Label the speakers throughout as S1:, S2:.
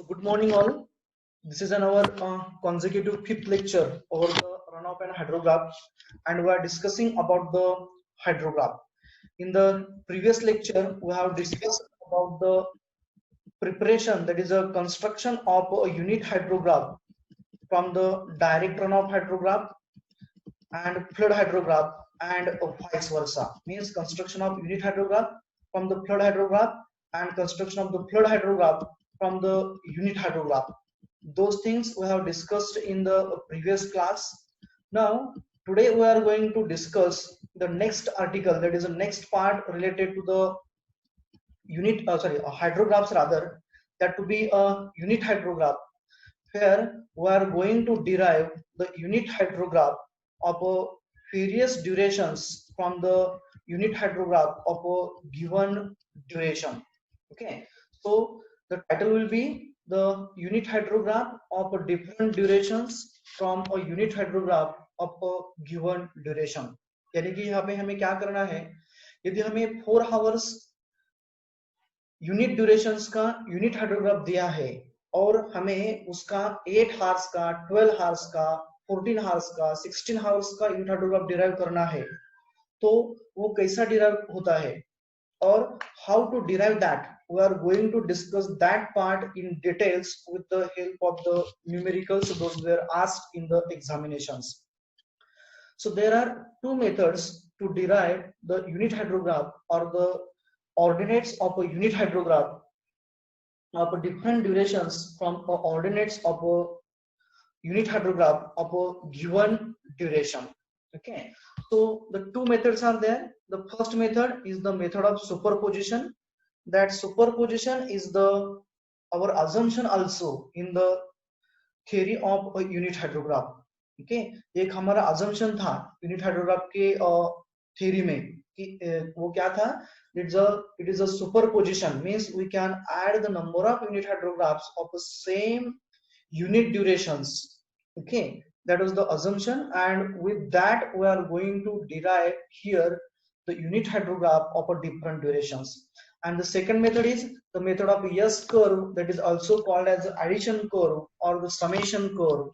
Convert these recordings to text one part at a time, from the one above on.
S1: So good morning all. This is our consecutive fifth lecture over the runoff and hydrograph, and we are discussing about the hydrograph. In the previous lecture, we have discussed about the preparation, that is a construction of a unit hydrograph from the direct runoff hydrograph and flood hydrograph and vice versa. Means construction of unit hydrograph from the flood hydrograph and construction of the flood hydrograph from the unit hydrograph. Those things we have discussed in the previous class. Now today we are going to discuss the next article, that is the next part related to the hydrographs rather, that to be a unit hydrograph, where we are going to derive the unit hydrograph of various durations from the unit hydrograph of a given duration. Okay, so the title will be the unit hydrograph of a different durations from a unit hydrograph of a given duration. यानी कि यहाँ पे हमें क्या करना है, यदि हमें 4 आवर्स यूनिट ड्यूरेशंस का यूनिट हाइड्रोग्राफ दिया है और हमें उसका 8 हार्स का, 12 हार्स का, 14 हार्स का, 16 हार्स का यूनिट हाइड्रोग्राफ डिराइव करना है, तो वो कैसा डिराइव होता है और how to derive that, we are going to discuss that part in details with the help of the numericals those were asked in the examinations. So there are two methods to derive the unit hydrograph or the ordinates of a unit hydrograph of different durations from ordinates of a unit hydrograph of a given duration. Okay, so the two methods are there. The first method is the method of superposition. That superposition is the our assumption also in the theory of a unit hydrograph. Okay, एक हमारा assumption था unit hydrograph के theory में कि वो क्या था, it is a superposition, means we can add the number of unit hydrographs of the same unit durations. Okay, that was the assumption, and with that we are going to derive here the unit hydrograph of a different durations. And the second method is the method of S curve, that is also called as the addition curve or the summation curve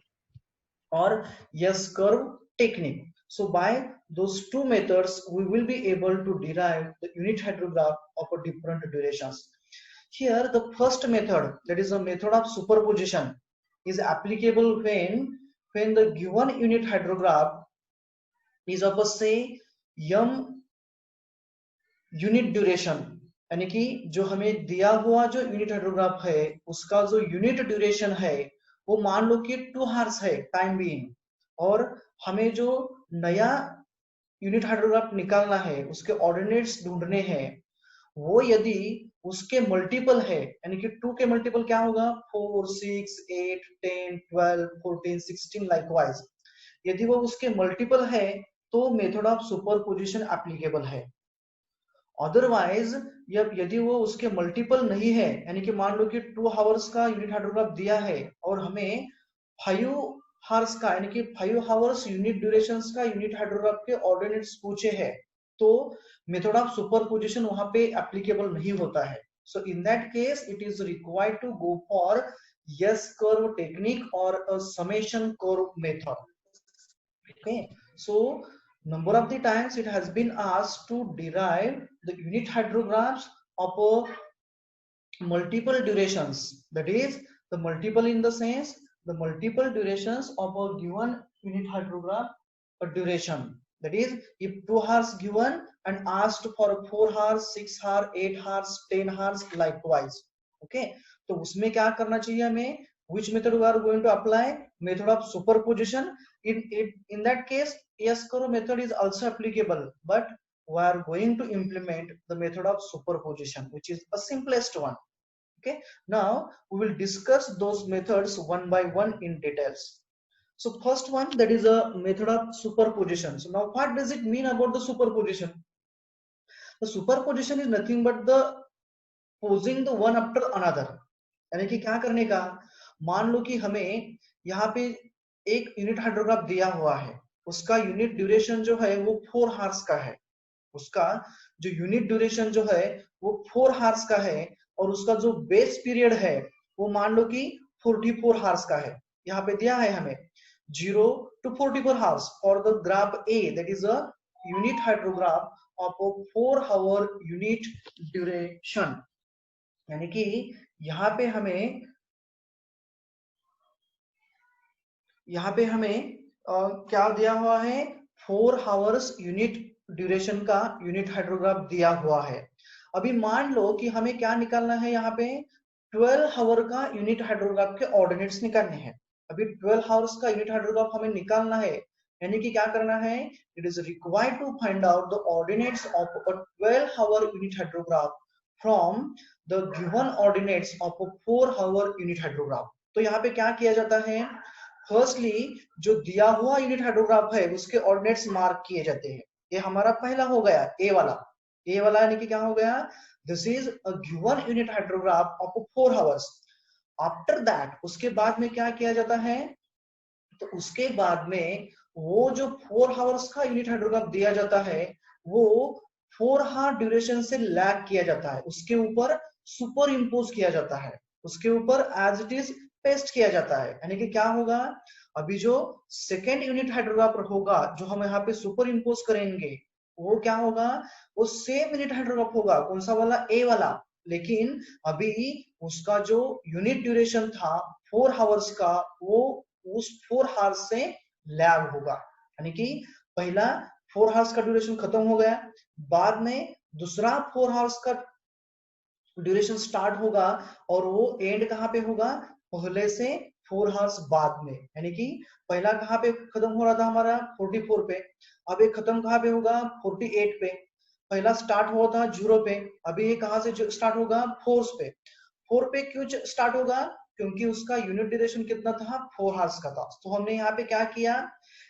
S1: or S curve technique. So by those two methods we will be able to derive the unit hydrograph of a different durations. Here the first method, that is the method of superposition, is applicable when the given unit hydrograph is of a say m unit duration, यानी कि जो हमें दिया हुआ जो unit hydrograph है उसका जो यूनिट ड्यूरेशन है वो मान लो कि 2 हार्स है टाइम बीइंग, और हमें जो नया यूनिट हाइड्रोग्राफ निकालना है उसके ऑर्डिनेट्स ढूंढने हैं, वो यदि उसके मल्टीपल है, यानी कि 2 के मल्टीपल क्या होगा, 4, 6, 8, 10, 12, 14, 16 लाइकवाइज, यदि वो उसके मल्टीपल है तो मेथड ऑफ सुपरपोजिशन एप्लीकेबल है. अदरवाइज यदि वो उसके मल्टीपल नहीं है, यानी कि मान लो कि 2 आवर्स का यूनिट हाइड्रोग्राफ दिया है और हमें 5 हार्स का, यानी कि 5 आवर्स यूनिट ड्यूरेशंस का यूनिट हाइड्रोग्राफ के ऑर्डिनेट्स पूछे हैं, तो मेथड ऑफ सुपरपोजिशन वहां पे एप्लीकेबल नहीं होता है. So in that case it is required to go for S curve technique or a summation curve method. Okay, so number of the times it has been asked to derive the unit hydrographs of a multiple durations, that is the multiple in the sense the multiple durations of a given unit hydrograph a duration, that is if 2 hours given and asked for 4 hours, 6 hours, 8 hours, 10 hours likewise. Okay, तो उसमें क्या करना चाहिए हमें, which method we are going to apply, method of superposition. In that case S curve method is also applicable, but we are going to implement the method of superposition, which is the simplest one. Okay, now we will discuss those methods one by one in details. So first one, that is a method of superposition. So now what does it mean about the superposition? The superposition is nothing but the posing the one after another, यानी कि क्या करने का, मान लो कि हमें यहाँ पे एक यूनिट हाइड्रोग्राफ दिया हुआ है, उसका यूनिट ड्यूरेशन जो है वो 4 हार्स का है, उसका जो यूनिट ड्यूरेशन जो है वो 4 हार्स का है, और उसका जो बेस पीरियड है वो मान लो कि 44 हार्स का है, यहाँ पे दिया है हमें 0 to 44 hours for the graph A, that is a unit hydrograph of a 4-hour unit duration। यानी कि यहाँ पे हमें क्या दिया हुआ है, 4 आवर्स यूनिट ड्यूरेशन का यूनिट हाइड्रोग्राफ दिया हुआ है। अभी मान लो कि हमें क्या निकालना है, यहाँ पे 12 आवर का यूनिट हाइड्रोग्राफ के ऑर्डिनेट्स निकालने हैं। अभी 12 आवर्स का यूनिट हाइड्रोग्राफ हमें निकालना है, यानी कि क्या करना है, it is required to find out the ordinates of a 12 hour unit hydrograph from the given ordinates of a 4 hour unit hydrograph. तो यहाँ पे क्या किया जाता है, फर्स्टली जो दिया हुआ यूनिट हाइड्रोग्राफ है उसके ऑर्डिनेट्स मार्क किए जाते हैं। ये हमारा पहला हो गया ए वाला यानी कि क्या हो गया, this is a given unit hydrograph of 4 hours. After that उसके बाद में क्या किया जाता है, तो उसके बाद में वो जो 4 आवर्स का यूनिट हाइड्रोग्राफ दिया जाता है वो 4 आवर ड्यूरेशन से लैग किया जाता है, उसके ऊपर सुपर इम्पोज किया जाता है, उसके ऊपर एज इट इज पेस्ट किया जाता है। यानी कि क्या होगा, अभी जो सेकेंड यूनिट हाइड्रोग्राफ होगा जो हम यहाँ पे सुपर इम्पोज करेंगे वो क्या होगा, वो सेम यूनिट हाइड्रोग्राफ होगा, कौन सा वाला, ए वाला, लेकिन अभी उसका जो यूनिट ड्यूरेशन था 4 आवर्स का वो उस 4 आवर्स से लैग होगा। यानी कि पहला 4 आवर्स का ड्यूरेशन खत्म हो गया, बाद में दूसरा 4 आवर्स का ड्यूरेशन स्टार्ट होगा और वो एंड कहाँ पे होगा, पहले से 4 आवर्स बाद में। यानी कि पहला कहाँ पे खत्म हो रहा था हमारा 44 पे, अब ये खत्म कहाँ पे होगा 48 पे। पहला स्टार्ट हुआ था 0 पे, अभी ये कहाँ से स्टार्ट होगा 4 पे। 4 पे क्यों स्टार्ट होगा, क्योंकि उसका यूनिट ड्यूरेशन कितना था 4 आवर्स का था। तो हमने यहाँ पे क्या किया,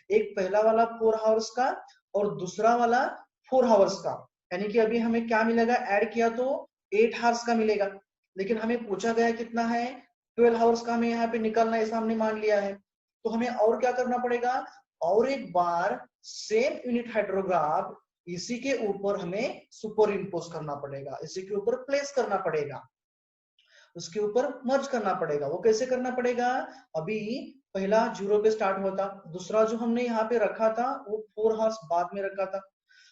S1: एक पहला वाला 4 आवर्स का और दूसरा वाला 4 आवर्स का, यानी कि अभी हमें क्या मिलेगा, ऐड किया तो 8 आवर्स का मिलेगा, लेकिन हमें पूछा गया कितना है 12 आवर्स का हमें यहाँ पे निकालना है, ऐसा हमने मान लिया है। तो हमें और क्या करना पड़ेगा, और एक बार सेम यूनिट हाइड्रोग्राफ इसी के ऊपर हमें सुपर इम्पोज करना पड़ेगा, इसी के ऊपर प्लेस करना पड़ेगा, उसके ऊपर मर्ज करना पड़ेगा। वो कैसे करना पड़ेगा, अभी पहला 0 पे स्टार्ट हुआ था, दूसरा जो हमने यहाँ पे रखा था वो 4 आवर्स बाद में रखा था,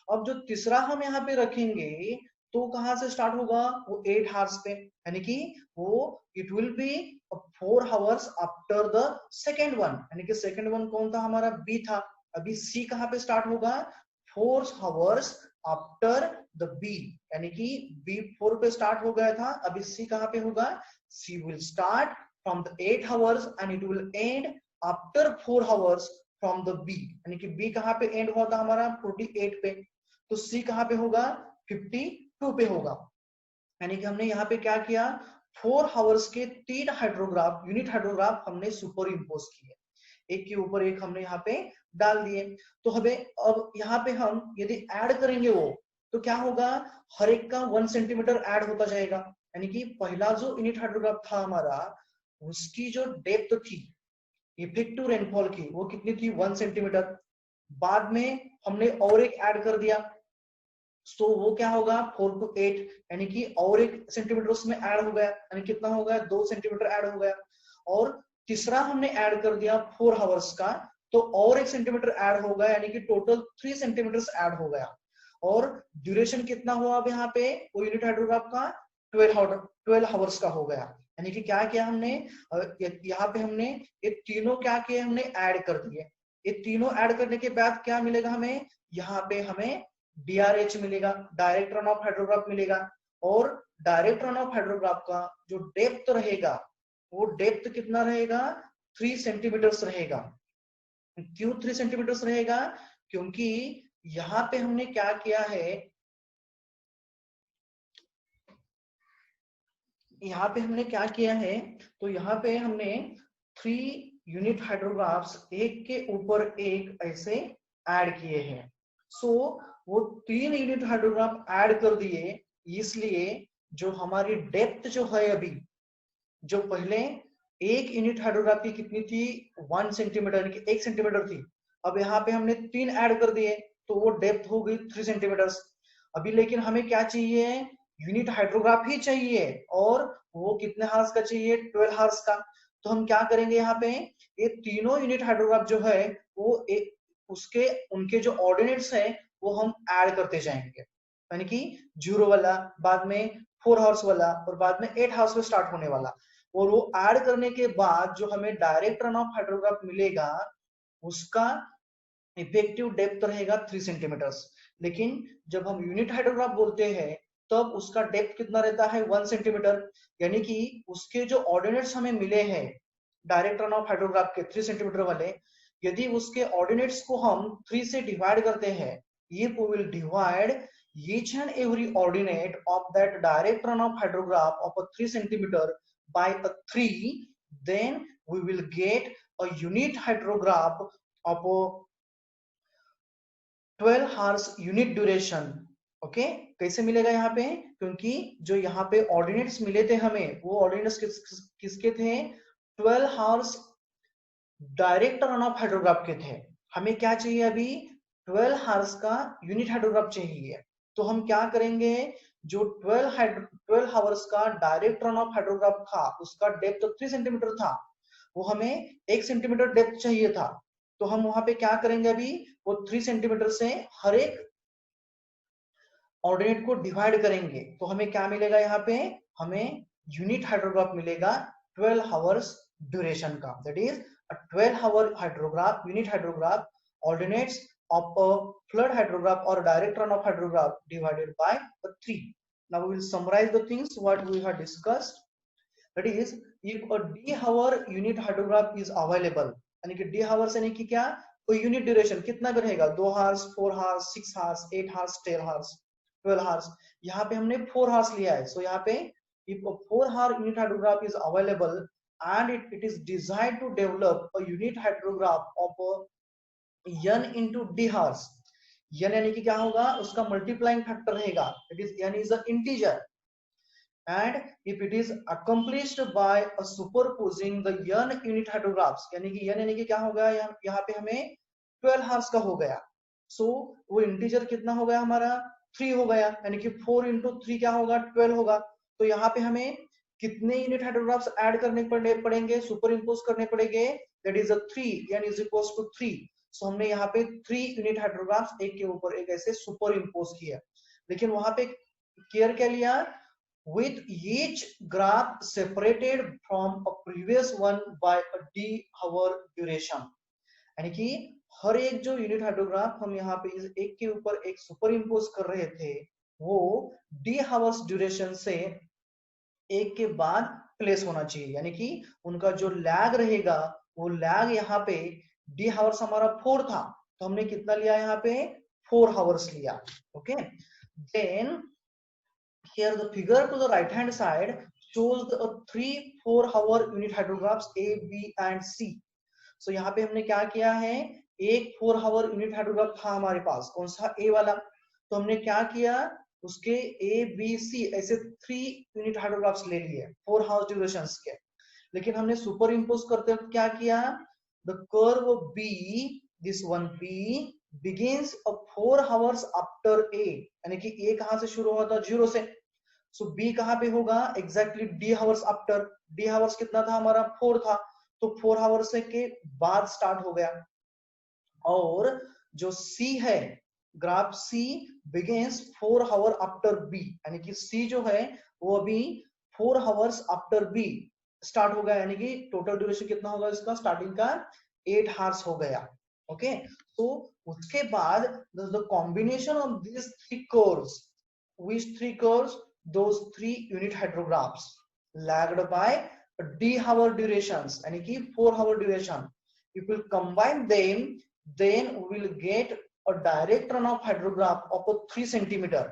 S1: अब जो तीसरा हम यहाँ पे रखेंगे तो कहाँ से स्टार्ट होगा, वो 8 आवर्स पे, यानी कि वो it will B 4 hours after the second one, यानी कि सेकेंड वन कौन था हमारा, बी था। अभी सी कहाँ पे स्टार्ट होगा, 4 आवर्स आफ्टर द बी, यानी कि बी 4 पे स्टार्ट हो गया था, अभी सी कहाँ पे होगा, C will start from the 8 hours and it will end after 4 hours from the B, यानी कि बी कहाँ पे एंड हुआ था हमारा 48 पे, तो सी कहाँ पे होगा 52 पे होगा। यानी कि हमने यहाँ पे क्या किया, 4 आवर्स के 3 हाइड्रोग्राफ यूनिट हाइड्रोग्राफ हमने सुपर इम्पोज किए, एक के ऊपर एक हमने यहाँ पे डाल दिए। तो हमें अब यहाँ पे हम यदि ऐड करेंगे वो, तो क्या होगा, हर एक का 1 सेंटीमीटर ऐड होता जाएगा। यानी कि पहला जो यूनिट हाइड्रोग्राफ था हमारा उसकी जो डेप्थ थी इफेक्टिव रेनफॉल की वो कितनी थी 1 सेंटीमीटर, बाद में हमने और एक ऐड कर दिया, तो वो क्या होगा 4 to 8, यानी कि और एक सेंटीमीटर उसमें ऐड हो गया, यानी कितना हो गया 2 सेंटीमीटर ऐड हो गया, और तीसरा हमने ऐड कर दिया 4 आवर्स का, तो और 1 सेंटीमीटर ऐड हो गया, यानी कि टोटल 3 सेंटीमीटर ऐड हो गया। और ड्यूरेशन कितना हुआ अब यहाँ पे वो यूनिट हाइड्रोग्राफ का 12 आवर्स का हो गया। यानी कि क्या किया हमने, यहाँ पे हमने ये तीनों क्या किए, हमने ऐड कर दिए। ये तीनों ऐड करने के बाद क्या मिलेगा हमें, यहाँ पे हमें DRH मिलेगा, डायरेक्ट रन ऑफ हाइड्रोग्राफ मिलेगा, और डायरेक्ट रन ऑफ हाइड्रोग्राफ का जो डेप्थ रहेगा वो डेप्थ कितना रहेगा 3 सेंटीमीटर रहेगा। क्यों 3 सेंटीमीटर रहेगा, क्योंकि यहाँ पे हमने क्या किया है, यहाँ पे हमने क्या किया है, तो यहाँ पे हमने 3 यूनिट हाइड्रोग्राफ्स एक के ऊपर एक ऐसे ऐड किए हैं। सो वो 3 यूनिट हाइड्रोग्राफ ऐड कर दिए, इसलिए जो हमारी डेप्थ जो है अभी, जो पहले एक यूनिट हाइड्रोग्राफ की कितनी थी 1 सेंटीमीटर, 1 सेंटीमीटर थी, अब यहाँ पे हमने 3 ऐड कर दिए तो वो डेप्थ हो गई 3 सेंटीमीटर। अभी लेकिन हमें क्या चाहिए, यूनिट हाइड्रोग्राफ ही चाहिए और वो कितने हार्स का चाहिए, 12 हार्स का। तो हम क्या करेंगे यहाँ पे, ये तीनों यूनिट हाइड्रोग्राफ जो है वो एक उसके उनके जो ऑर्डिनेट्स है वो हम ऐड करते जाएंगे, यानी कि 0 वाला, बाद में 4 हार्स वाला और बाद में 8 हार्स में स्टार्ट होने वाला। और वो ऐड करने के बाद जो हमें डायरेक्ट रन ऑफ हाइड्रोग्राफ मिलेगा उसका इफेक्टिव डेप्थ रहेगा 3 सेंटीमीटर। लेकिन जब हम यूनिट हाइड्रोग्राफ बोलते हैं तब उसका डेप्थ कितना रहता है, 1 सेंटीमीटर। यानी कि उसके जो ऑर्डिनेट्स हमें मिले हैं डायरेक्ट रन ऑफ हाइड्रोग्राफ के 3 सेंटीमीटर वाले, यदि उसके ऑर्डिनेट्स को हम 3 से डिवाइड करते हैं, if we will divide each and every ordinate of that direct run of hydrograph of a 3 centimeter by a 3, then we will get a unit hydrograph of a 12 hours unit duration। Okay, कैसे मिलेगा यहाँ पे, क्योंकि जो यहाँ पे ordinates मिले थे हमें, वो ऑर्डिनेट्स किसके थे, 12 hours direct run of hydrograph के थे। हमें क्या चाहिए अभी, 12 हार्स का यूनिट हाइड्रोग्राफ चाहिए। तो हम क्या करेंगे, जो 12 हावर्स का डायरेक्ट रन ऑफ हाइड्रोग्राफ था उसका डेप्थ 3 सेंटीमीटर था, वो हमें 1 सेंटीमीटर डेप्थ चाहिए था। तो हम वहां पे क्या करेंगे अभी, वो 3 सेंटीमीटर से हर एक ऑर्डिनेट को डिवाइड करेंगे। तो हमें क्या मिलेगा, यहाँ पे हमें यूनिट हाइड्रोग्राफ मिलेगा 12 हावर्स ड्यूरेशन का, that is a 12 hour hydrograph, unit hydrograph, ordinates of a flood hydrograph or direct run of hydrograph divided by 3. Now we will summarize the things what we have discussed. That is, if a d hour unit hydrograph is available, यानी कि d hours यानी कि क्या, कोई unit duration कितना भी रहेगा, 2 hours, 4 hours, 6 hours, 8 hours, 12 hours। यहाँ पे हमने 4 hours लिया है। So यहाँ पे if a 4 hour unit hydrograph is available and it is designed to develop a unit hydrograph of n into d hours, n यानी कि क्या होगा, उसका मल्टीप्लाइंग फैक्टर रहेगा, it is n is an integer, and if it is accomplished by a superposing the n unit hydrographs, यानी कि n यानी कि क्या होगा, यहाँ पे हमें 12 hours का हो गया। सो वो इंटीजर कितना हो गया हमारा, 3 हो गया, यानी कि 4 into 3 क्या होगा, 12 होगा। तो यहाँ पे हमें कितने यूनिट हाइड्रोग्राफ्स ऐड करने पड़ेंगे, सुपर इम्पोज करने पड़ेंगे, that is 3, n is equals to 3। सो हमने यहाँ पे 3 यूनिट हाइड्रोग्राफ्स एक के ऊपर एक ऐसे सुपर इम्पोज किया। लेकिन वहां पे केयर क्या लिया, with each graph separated from a previous one by a d hour duration, यानी कि हर एक जो यूनिट हाइड्रोग्राफ हम यहाँ पे इस एक के ऊपर एक सुपर इम्पोज कर रहे थे, वो डी हावर्स ड्यूरेशन से एक के बाद प्लेस होना चाहिए, यानी कि उनका जो लैग रहेगा वो लैग यहाँ पे डी हावर्स हमारा 4 था, तो हमने कितना लिया यहाँ पे, 4 हावर्स लिया। Okay, then here the figure to the right hand side shows the 3-4 hour unit hydrographs A, B and C। so यहाँ पे हमने क्या किया है, एक 4 hour unit hydrograph था हमारे पास, कौन सा, A वाला। तो हमने क्या किया, उसके A, B, C ऐसे 3 यूनिट हाइड्रोग्राफ्स ले लिए 4 हाउस ड्यूरेशंस के। लेकिन हमने सुपर इम्पोज करते वक्त क्या किया, the curve B, this one B begins a 4 hours after A, यानी कि A कहां से शुरू हुआ था, 0 से। सो B कहां पे होगा, exactly D hours after. D hours कितना था हमारा, 4 था, तो 4 हावर्स के बाद स्टार्ट हो गया। और जो C है, ग्राफ C बिगिंस 4 हावर आफ्टर B, यानी कि C जो है वो अभी 4 हावर्स आफ्टर B स्टार्ट हो गया, यानी कि टोटल ड्यूरेशन कितना होगा इसका, स्टार्टिंग का 8 हावर्स हो गया। ओके, तो उसके बाद the combination of this 3 curves, which 3 curves, those 3 unit hydrographs lagged by d hour durations, यानी कि 4 hour duration, if we combine them then we will get a direct run of hydrograph of a 3 centimeter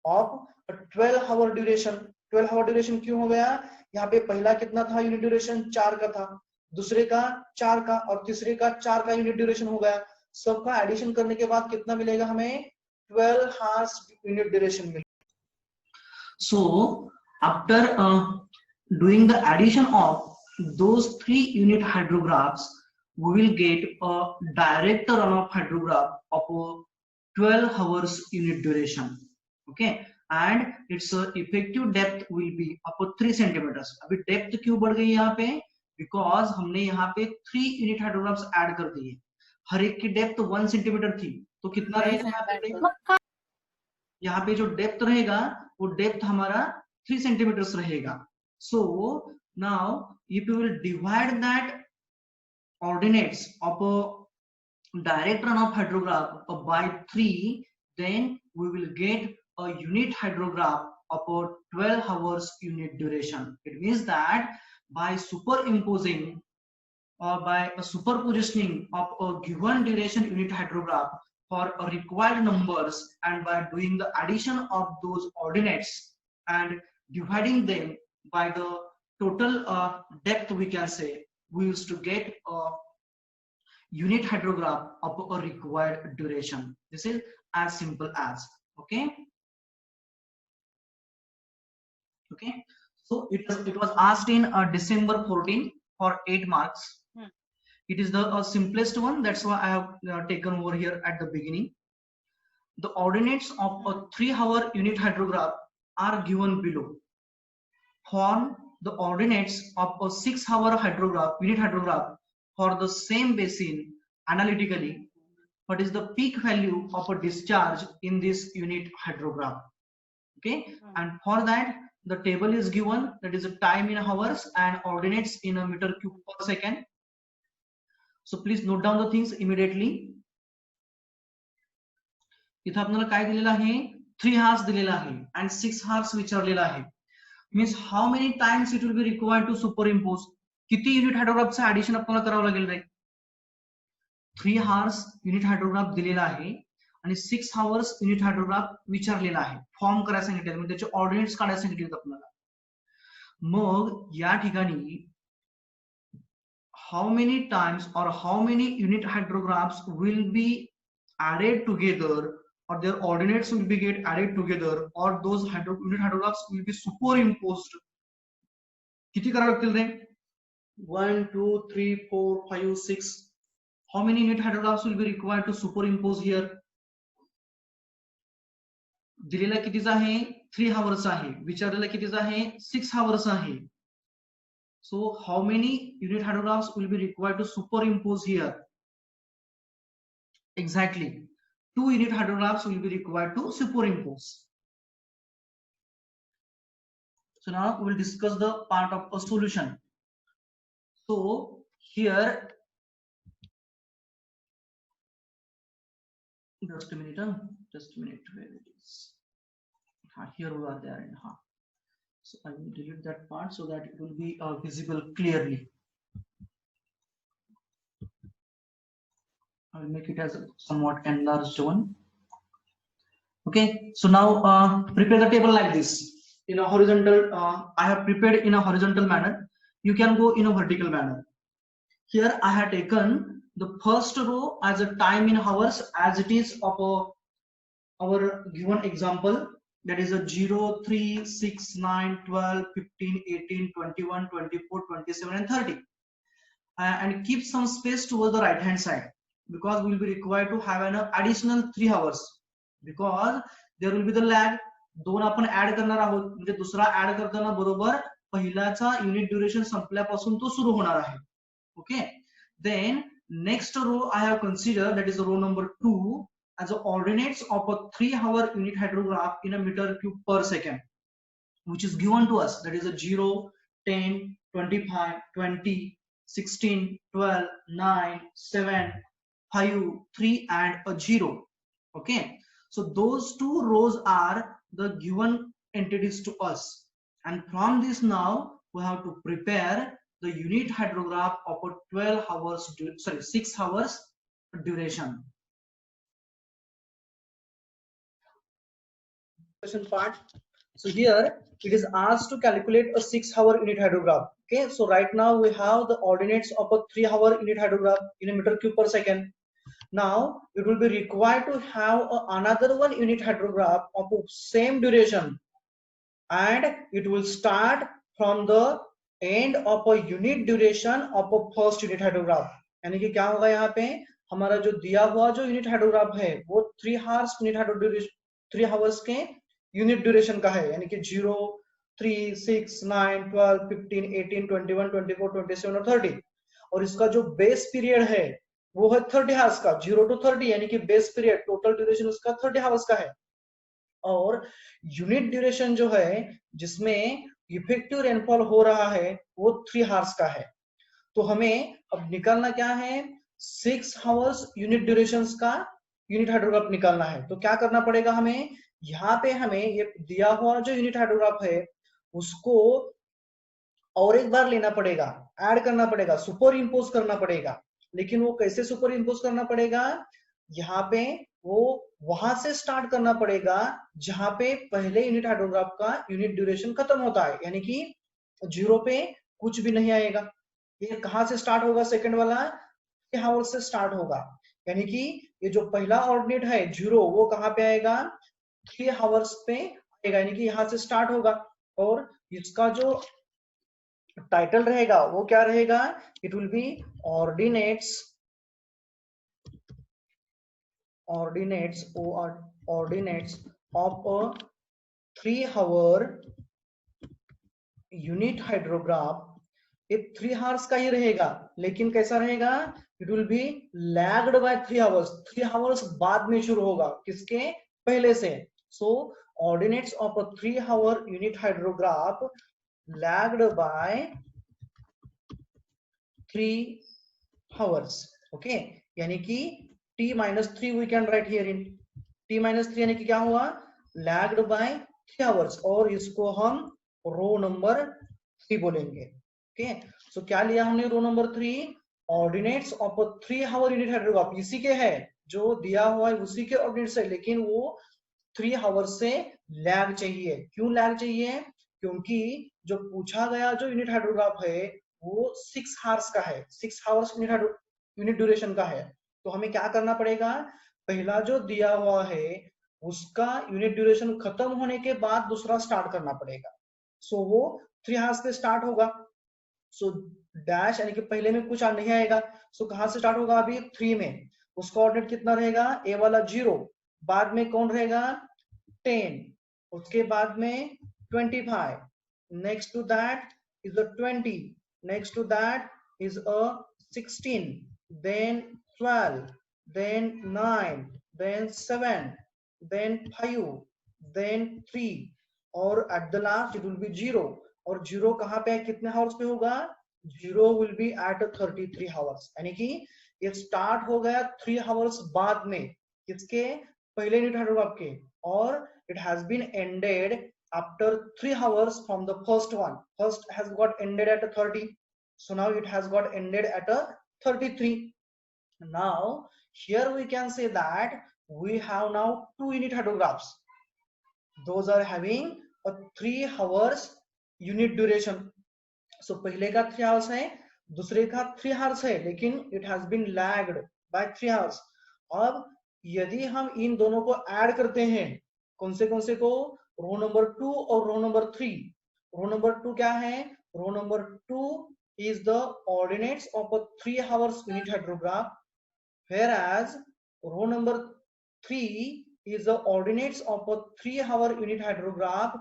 S1: of a 12 hour duration। 12 hour duration क्यों हो गया, यहाँ पे पहला कितना था यूनिट ड्यूरेशन, 4 का था, दूसरे का 4 का और तीसरे का 4 का यूनिट ड्यूरेशन हो गया। सबका एडिशन करने के बाद कितना मिलेगा हमें, 12 hours unit duration मिलेगा। So after doing the addition of those 3 unit hydrographs, we will get a direct run of hydrograph of 12 hours unit duration। Okay, and its effective depth will be up 3 centimeters. अभी depth क्यों बढ़ गई यहाँ पे? Because हमने यहाँ पे 3 unit हाइड्रोग्राफ्स add कर दिए. हर एक की डेप्थ 1 सेंटीमीटर थी, तो कितना रहेगा यहाँ पे जो डेप्थ रहेगा वो डेप्थ हमारा 3 सेंटीमीटर रहेगा. So now if you will divide that ordinates of a direct runoff hydrograph by 3, then we will get a unit hydrograph of a 12 hours unit duration. It means that by superimposing or by a superpositioning of a given duration unit hydrograph for a required numbers, and by doing the addition of those ordinates and dividing them by the total depth, we can say we used to get a unit hydrograph of a required duration. This is as simple as, okay. So it was asked in December 14 for 8 marks. It is the simplest one, that's why I have taken over here at the beginning. The ordinates of a 3-hour unit hydrograph are given below. Form the ordinates of a 6-hour unit hydrograph for the same basin analytically. What is the peak value of a discharge in this unit hydrograph? Okay, and for that the table is given, that is a time in hours and ordinates in a meter cube per second. So please note down the things immediately. इथं आपल्याला काय दिलेलं आहे? 3 hours दिलेला आहे and 6 hours विचारलेला आहे. Means how many times it will be required to superimpose. किती युनिट हायड्रोग्राफचं ऍडिशन आपल्याला करावं लागेल रे? 3 hours युनिट हायड्रोग्राफ दिलेला आहे आणि 6 hours युनिट हायड्रोग्राफ विचारलेला आहे. फॉर्म करायला सांगितलं, म्हणजे त्याचे ऑर्डिनेट्स काढायला सांगितले आपल्याला. मग या ठिकाणी how many times or how many unit hydrographs will be added together, or their ordinates will be get added together, or those unit hydrographs will be superimposed. किती करावं लागतील रे? 1 2 3 4 5 6. How many unit hydrographs will be required to superimpose here? दिलेला कितीचा आहे? 3 hours आहे. विचारलेला कितीचा आहे? 6 hours आहे. So how many unit hydrographs will be required to superimpose here? Exactly 2 unit hydrographs will be required to superimpose. So now we will discuss the part of a solution. So here, just a minute, where it is. Here we are there in half. So I will delete that part so that it will be visible clearly. I will make it as a somewhat enlarged one. Okay, so now prepare the table like this in a horizontal. I have prepared in a horizontal manner. You can go in a vertical manner. Here I have taken the first row as a time in hours, as it is of our given example, that is a 0 3 6 9 12 15 18 21 24 27 and 30, and keep some space towards the right hand side, because we will be required to have an additional 3 hours, because there will be the lag. 2 आपण add करणार आहोत, म्हणजे दुसरा add करताना बरोबर पहिल्याचा unit duration संपल्यापासून तो सुरू होणार आहे. Okay, then next row I have considered, that is row number 2, as the ordinates of a 3-hour unit hydrograph in a meter cube per second, which is given to us, that is a 0 10 25 20 16 12 9 7 5 3 and a 0. Okay, so those 2 rows are the given entities to us, and from this now we have to prepare the unit hydrograph of a 6 hours duration. Part. So here it is asked to calculate a 6-hour unit hydrograph. Okay, so right now we have the ordinates of a 3-hour unit hydrograph in a meter cube per second. Now it will be required to have another one unit hydrograph of same duration, and it will start from the end of a unit duration of a first unit hydrograph. यानी कि क्या होगा यहाँ पे, हमारा जो दिया हुआ जो यूनिट हाइड्रोग्राफ है वो 3 hours के यूनिट ड्यूरेशन का है, यानी कि 0, 3, 6, 9, 12, 15, 18, 21, 24, 27 और 30। और इसका जो बेस पीरियड है वो है 30 हावर्स का, 0 to 30, यानी कि बेस पीरियड टोटल ड्यूरेशन उसका 30 हावर्स का है। और यूनिट ड्यूरेशन जो है जिसमें इफेक्टिव रेनफॉल हो रहा है वो 3 हावर्स का है। तो हमें अब निकालना क्या है, 6 हावर्स यूनिट ड्यूरेशन का यूनिट हाइड्रोग्राफ निकालना है। तो क्या करना पड़ेगा हमें, यहाँ पे हमें ये दिया हुआ जो यूनिट हाइड्रोग्राफ है उसको और एक बार लेना पड़ेगा, ऐड करना पड़ेगा, सुपर इम्पोज करना पड़ेगा। लेकिन वो कैसे सुपर इम्पोज करना पड़ेगा, यहाँ पे वो वहां से स्टार्ट करना पड़ेगा जहां पे पहले यूनिट हाइड्रोग्राफ का यूनिट ड्यूरेशन खत्म होता है, यानी कि 0 पे कुछ भी नहीं आएगा। ये कहां से स्टार्ट होगा, सेकंड वाला हावर्स से स्टार्ट होगा, यानी कि ये जो पहला ऑर्डिनेट है 0 वो कहां पे आएगा, 3 हावर्स पे आएगा, यानी कि यहां से स्टार्ट होगा। और इसका जो टाइटल रहेगा वो क्या रहेगा, it will be ordinates of a 3 hour unit hydrograph. ये 3 हावर्स का ही रहेगा, लेकिन कैसा रहेगा, it will be lagged by 3 hours, 3 hours बाद में शुरू होगा, किसके, पहले से। So ordinates of a 3 hour unit hydrograph lagged by 3 hours. Okay, यानी कि t-3 we can write here in t-3, यानी कि क्या हुआ, लैग्ड बाय 3 हावर्स, और इसको हम रो नंबर 3 बोलेंगे। ओके, सो क्या लिया हमने row number 3, ordinates of a 3 hour unit hydrograph, इसी के है जो दिया हुआ है उसी के ऑर्डिनेट्स है, लेकिन वो 3 हावर से लैग चाहिए। क्यों लैग चाहिए, क्योंकि जो पूछा गया जो यूनिट हाइड्रोग्राफ है वो 6 हावर्स का है, 6 हावर्स यूनिट ड्यूरेशन का है। तो हमें क्या करना पड़ेगा, पहला जो दिया हुआ है उसका यूनिट ड्यूरेशन खत्म होने के बाद दूसरा स्टार्ट करना पड़ेगा। सो वो 3 हावर्स से स्टार्ट होगा। सो डैश यानी कि पहले में कुछ नहीं आएगा, सो कहां से स्टार्ट होगा, अभी 3 में उसका ऑर्डिनेट कितना रहेगा, ए वाला 0, बाद में कौन रहेगा 10, उसके बाद में 25, next to that is a 20, next to that is a 16, then 12, then 9, then 7, then 5, then 3, और at the last it will be 0। और 0 कहां पे है, कितने हावर्स पे होगा, 0 will be at 33 हावर्स, यानी कि ये स्टार्ट हो गया 3 हावर्स बाद में, किसके, पहले यूनिट हाइड्रोग्राफ के, और it has been ended after 3 hours from the first one. First has got ended at 30, so now it has got ended at a 33. Now here we can say that we have now 2 unit hydrographs, those are having a 3 hours unit duration. So पहले का 3 hours है, दूसरे का 3 hours है, लेकिन it has been lagged by 3 hours. अब यदि हम इन दोनों को ऐड करते हैं, कौन से को, रो नंबर 2 और रो नंबर 3। रो नंबर 2 क्या है, रो number 2 is the ordinates of a 3 hours unit hydrograph, whereas row number 3 is the ordinates of a 3 hour unit hydrograph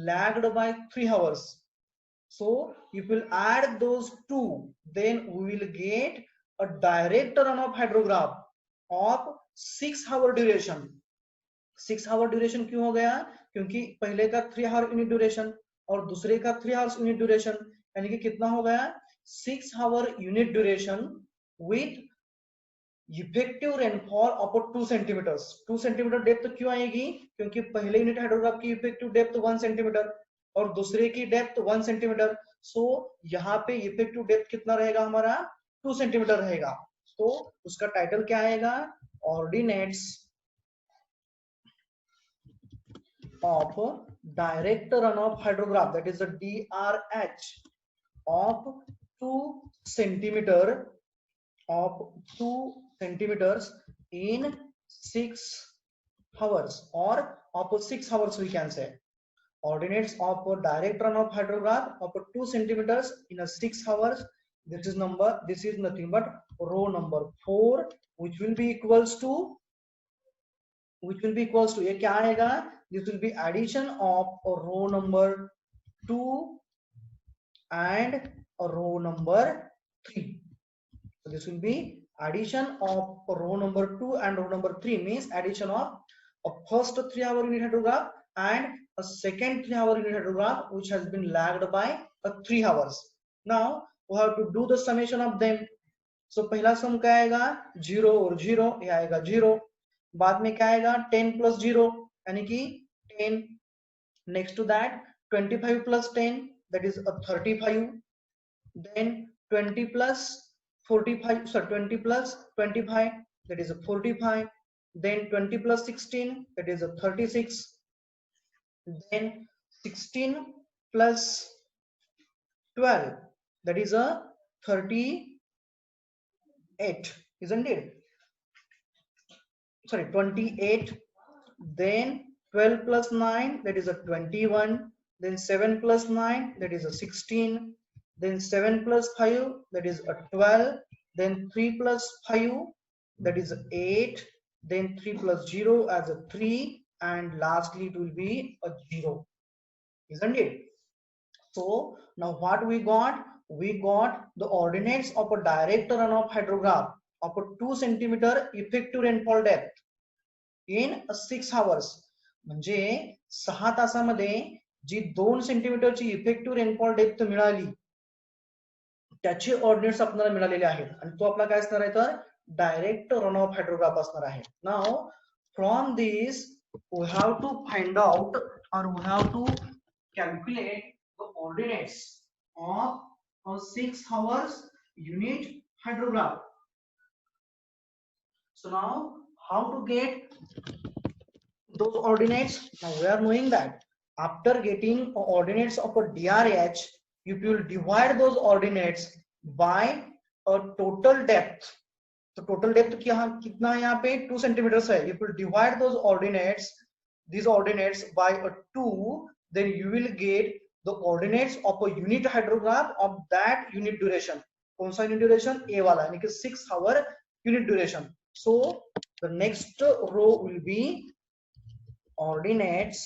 S1: lagged by 3 hours. So if we'll add those two, then we will get a direct runoff hydrograph of 6 hour duration. 6 hour duration क्यों हो गया, क्योंकि पहले का 3 hour unit duration और दूसरे का 3 hours unit duration, यानी कि कितना हो गया, 6 hour unit duration with effective rainfall of 2 centimetre. 2 centimetre depth क्यों आएगी, क्योंकि पहले यूनिट हाइड्रोग्राफ की इफेक्टिव डेप्थ 1 सेंटीमीटर और दूसरे की डेप्थ 1 सेंटीमीटर। सो यहाँ पे इफेक्टिव डेप्थ कितना रहेगा हमारा, 2 सेंटीमीटर रहेगा। तो उसका टाइटल क्या आएगा, ordinates of direct runoff hydrograph, that is the DRH of 2 centimeter of 2 centimeters in 6 hours, or of 6 hours we can say. Ordinates of a direct runoff hydrograph of 2 centimeters in a 6 hours. This is nothing but row number 4, which will be equals to ये क्या आएगा, this will be addition of a row number 2 and a row number 3. So this will be addition of row number 2 and row number 3, means addition of a first 3-hour unit hydrograph and a second 3-hour unit hydrograph which has been lagged by 3 hours. Now we have to do the summation of them. So पहला सम क्या आएगा 0 और 0, ये आएगा 0. बाद में क्या आएगा 10 plus 0 यानी कि 10. Next to that 25 plus 10, that is a 35. Then 20 plus 45, sorry 20 plus 25, that is a 45. Then 20 plus 16, that is a 36. Then 16 plus 12, that is a 38, isn't it? Sorry, 28. Then 12 plus 9, that is a 21. Then 7 plus 9, that is a 16. Then 7 plus 5, that is a 12. Then 3 plus 5, that is 8. Then 3 plus 0 as a 3. And lastly it will be a 0, isn't it? So now what we got? We got the ordinates of a direct runoff hydrograph of a 2 centimeter effective rainfall depth in 6 hours. म्हणजे 6 तासामध्ये जी 2 सेंटीमीटरची effective rainfall depth मिळाली त्याचे ordinates आपल्याला मिळालेले आहेत आणि तो आपला काय असणार आहे तर डायरेक्ट रन ऑफ हायड्रोग्राफ असणार आहे. Now from this we have to find out or we have to calculate the ordinates of a 6 hours unit hydrograph. So now how to get those ordinates? Now we are knowing that after getting ordinates of a DRH, if you will divide those ordinates by a total depth, तो total depth कितना है यहाँ पे 2 centimetre है. If you divide those ordinates, these ordinates by a 2, then you will get the ordinates of a unit hydrograph of that unit duration. कौन सा unit duration? A वाला, यानी कि 6 hour unit duration. So the next row will be ordinates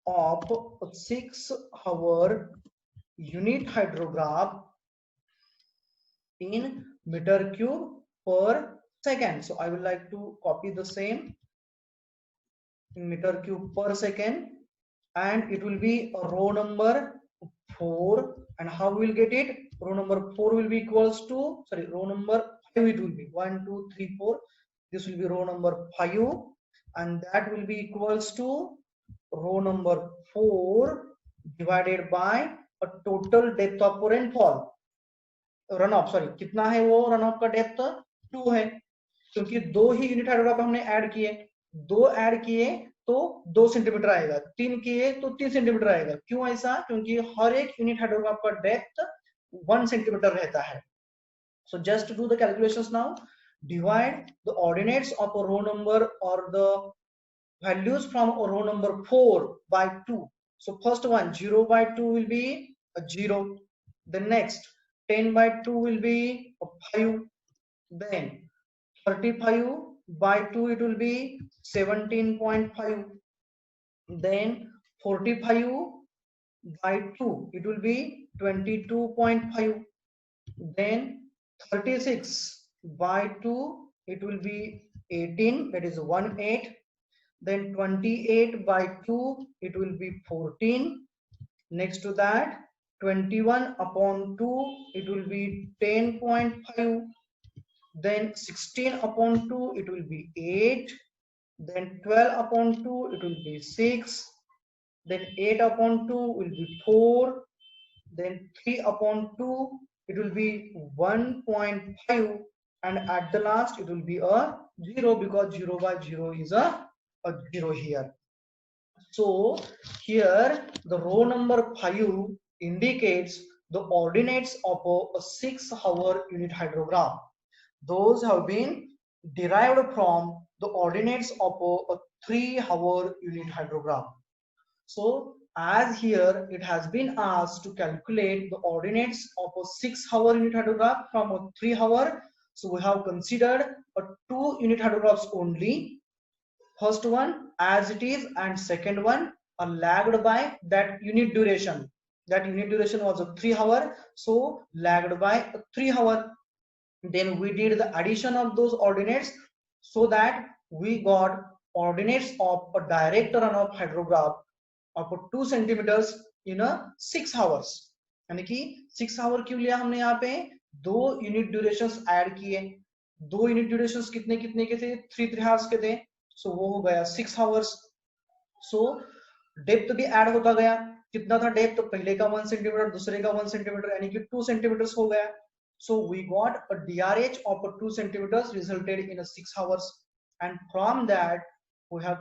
S1: of 6 hour unit hydrograph in meter cube per second. So I would like to copy the same in meter cube per second, and it will be a row number 4. And how we will get it? Row number 4 will be equals to, sorry, row number 5 it will be 1 2 3 4. This will be row number 5, and that will be equals to row number 4 divided by a total depth of rainfall. Run of, sorry कितना है वो run of का depth 2 है, क्योंकि 2 ही unit hydrograph हमने add किए. 2 add किए तो 2 सेंटीमीटर आएगा, 3 किए तो 3 सेंटीमीटर आएगा. क्यों ऐसा? क्योंकि हर एक यूनिट हाइड्रोग्राफ का डेप्थ 1 सेंटीमीटर रहता है. So just do the calculations now. Divide the ordinates of a row number और the values from a row number 4 by 2. So first one 0 by 2 will be a 0. The next 10 by 2 will be a 5. Then 35 by 2 it will be 17.5. Then 45 by 2 it will be 22.5. Then 36 by 2 it will be 18, that is 1/8. Then 28 by 2 it will be 14. Next to that 21 upon 2 it will be 10.5. Then 16 upon 2 it will be 8. Then 12 upon 2 it will be 6. Then 8 upon 2 will be 4. Then 3 upon 2 it will be 1.5, and at the last it will be a 0, because 0 by 0 is a 0 here. So here the row number 5 indicates the ordinates of a 6 hour unit hydrograph. Those have been derived from the ordinates of a 3 hour unit hydrograph. So as here it has been asked to calculate the ordinates of a 6 hour unit hydrograph from a 3 hour. So we have considered a 2 unit hydrographs only. first one as it is and second one are lagged by that unit duration. That unit duration was a 3 hour, so lagged by 3 hour. Then we did the addition of those ordinates so that we got ordinates of a direct runoff hydrograph of 2 centimeters in a 6 hours. यानी कि 6 our क्यों लिया हमने यहाँ पे, 2 unit durations add किए, 2 unit durations कितने कितने के थे, 3 आवर्स के थे, सो वो हो गया 6 आवर्स. सो डेप्थ भी ऐड होता गया, कितना था डेप्थ, पहले का 1 सेंटीमीटर, दूसरे का 1 सेंटीमीटर, यानी कि 2 सेंटीमीटर हो गया. So we got a DRH of 2 centimeters resulted in a 6 hours, and from that we have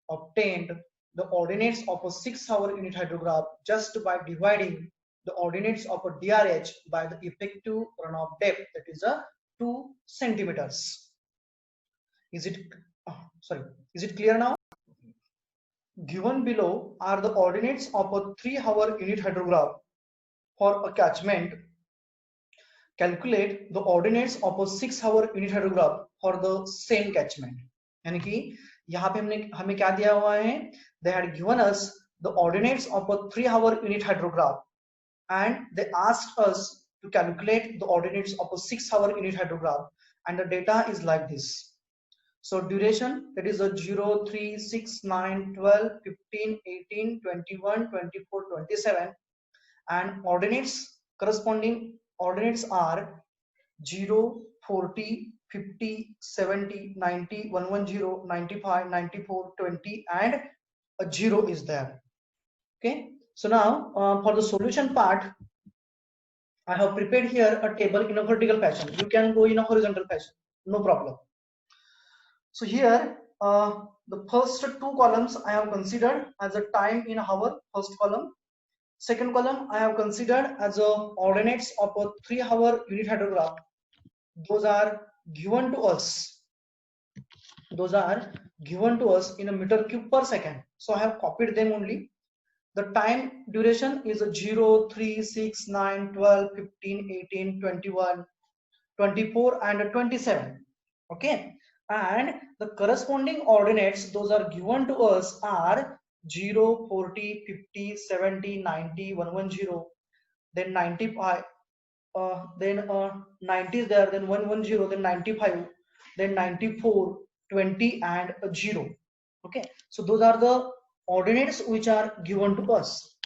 S1: obtained the ordinates of a 6 hour unit hydrograph just by dividing the ordinates of a DRH by the effective runoff depth, that is a 2 centimeters. Is it clear now? Given below are the ordinates of a 3 hour unit hydrograph for a catchment. Calculate the ordinates of a 6 hour unit hydrograph for the same catchment. यानी कि यहाँ पे हमें क्या दिया हुआ है, they had given us the ordinates of a 3 hour unit hydrograph and they asked us to calculate the ordinates of a 6 hour unit hydrograph, and the data is like this. So duration, that is a 0, 3, 6, 9, 12, 15, 18, 21, 24, 27, and ordinates, corresponding ordinates are 0, 40, 50, 70, 90, 110, 95, 94, 20, and a 0 is there. Okay, so now for the solution part, I have prepared here a table in a vertical fashion. You can go in a horizontal fashion, no problem. So here the first 2 columns I have considered as a time in hour, first column. Second column I have considered as a ordinates of a 3 hour unit hydrograph. Those are given to us. Those are given to us in a meter cube per second. So I have copied them only. The time duration is a 0, 3, 6, 9, 12, 15, 18, 21, 24, and 27. Okay, and the corresponding ordinates, those are given to us are 0, 40, 50, 70, 90, 110, then 95, then 90 is there, then 110, then 95, then 94, 20, and a 0. Okay, so those are the ordinates which are given to us,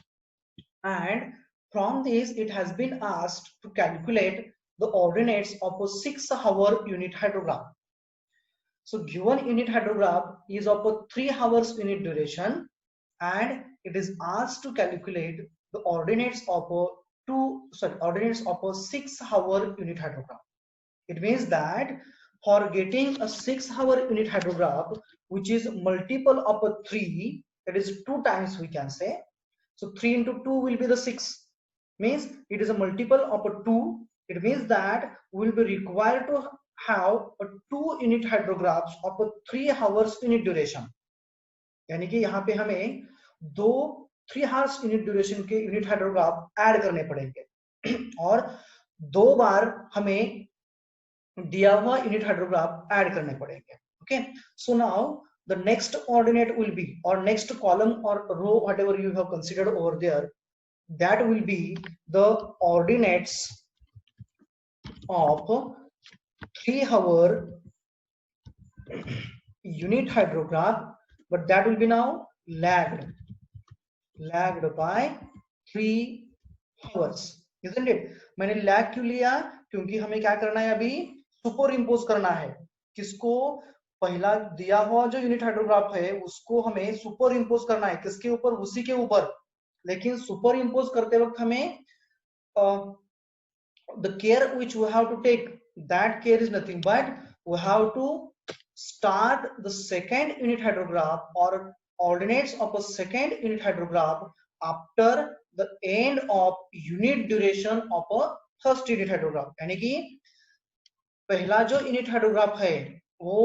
S1: and from this it has been asked to calculate the ordinates of a 6 hour unit hydrograph. So given unit hydrograph is of a 3 hours unit duration, and it is asked to calculate the ordinates of a 6 hour unit hydrograph. It means that for getting a 6 hour unit hydrograph which is multiple of a 3, that is 2 times we can say. So 3 into 2 will be the 6, means it is a multiple of a 2. It means that we will be required to have a 2 unit hydrographs of a 3 hours unit duration. यानी कि यहाँ पे हमें 2 3 hours unit duration के unit hydrograph add करने पड़ेंगे और 2 बार हमें दिया हुआ unit hydrograph ऐड करने पड़ेंगे. Okay, so now the next ordinate will be, or next column or row, whatever you have considered over there, that will be the ordinates of 3 hour unit hydrograph, but that will be now lagged by 3 hours, isn't it? मैंने lag क्यों लिया, क्योंकि हमें क्या करना है, अभी super impose करना है. किसको, पहला दिया हुआ जो यूनिट हाइड्रोग्राफ है उसको हमें सुपर इम्पोज करना है. किसके ऊपर, उसी के ऊपर. लेकिन सुपर इम्पोज करते वक्त हमें the care which we have to take, that care is nothing but we have to start the second unit hydrograph or ordinates of a second unit hydrograph after the end of unit duration of a first unit hydrograph. यानी कि पहला जो unit hydrograph है वो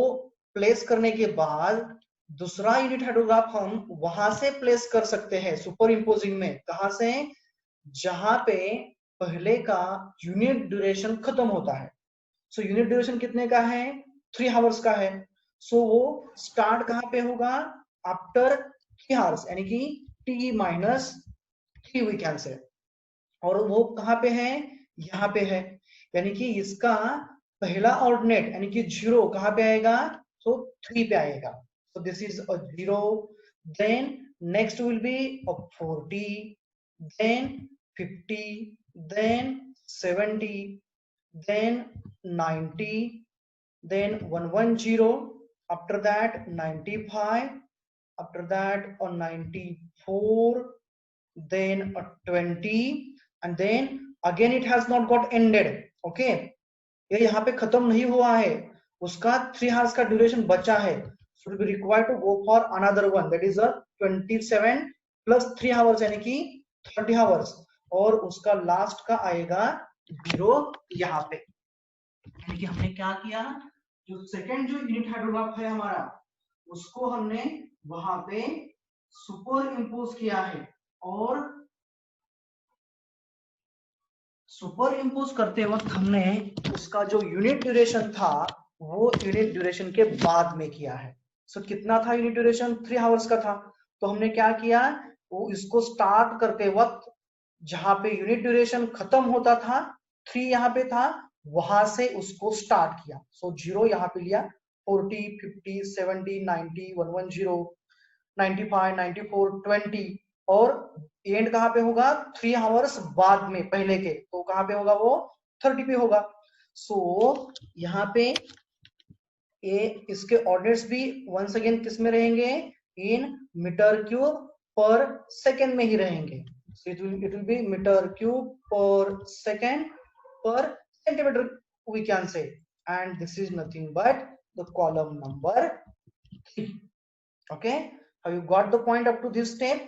S1: place करने के बाद दूसरा यूनिट हाइड्रोग्राफ हम वहां से प्लेस कर सकते हैं सुपर इम्पोजिंग में. कहां से, जहां पे पहले का यूनिट ड्यूरेशन खत्म होता है. सो यूनिट ड्यूरेशन कितने का है, 3 आवर्स का है. सो वो स्टार्ट कहाँ पे होगा, आफ्टर 3 आवर्स, यानी कि T-3 वी कैन से, और वो कहाँ पे है, यहाँ पे है, यानी कि इसका पहला ऑर्डिनेट यानी कि 0 कहाँ पे आएगा, तो 3 पे आएगा, so this is a 0, then next will be a 40, then 50, then 70, then 90, then 110, after that 95, after that a 94, then a 20, and then again it has not got ended. Okay, ये यहाँ पे खत्म नहीं हुआ है, उसका 3 आवर्स का ड्यूरेशन बचा है, so it will be required to go for another one, that is a 27 plus 3 hours यानी कि 30 आवर्स, और उसका लास्ट का आएगा 0 यहाँ पे, यानी कि हमने क्या किया, जो सेकंड जो यूनिट हाइड्रोग्राफ है हमारा, उसको हमने वहां पे सुपर इम्पोज किया है, और सुपर इम्पोज करते वक्त हमने उसका जो यूनिट ड्यूरेशन था वो यूनिट ड्यूरेशन के बाद में किया है। सो कितना था यूनिट ड्यूरेशन, 3 आवर्स का था, तो हमने क्या किया, वो इसको स्टार्ट करते वक्त जहां पे यूनिट ड्यूरेशन खत्म होता था, 3 यहाँ पे था, वहां से उसको स्टार्ट किया। सो 0 यहाँ पे लिया, 40, 50, 70, 90, 110, 95, 94, 20, और एंड कहाँ पे होगा, 3 आवर्स बाद में पहले के, तो कहाँ पे होगा वो 30 पे होगा। सो यहाँ पे इसके ऑर्डिनेट्स भी वंस अगेन किस में रहेंगे, in metre cube per second में ही रहेंगे, so it will be metre cube per second per centimetre we can say, and this is nothing but the column number 3. Okay, have you got the point up to this step?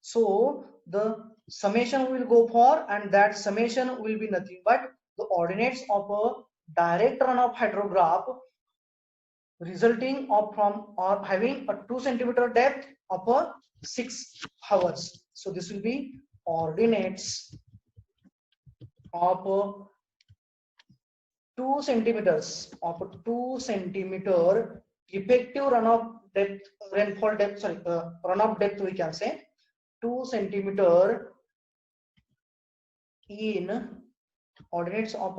S1: So the summation will go for, and that summation will be nothing but the ordinates of a direct runoff hydrograph resulting of from or having a 2 centimeter depth of a 6 hours. So this will be ordinates of 2 centimeters of 2 centimeter effective runoff depth, rainfall depth, sorry, runoff depth we can say 2 centimeter in ordinates of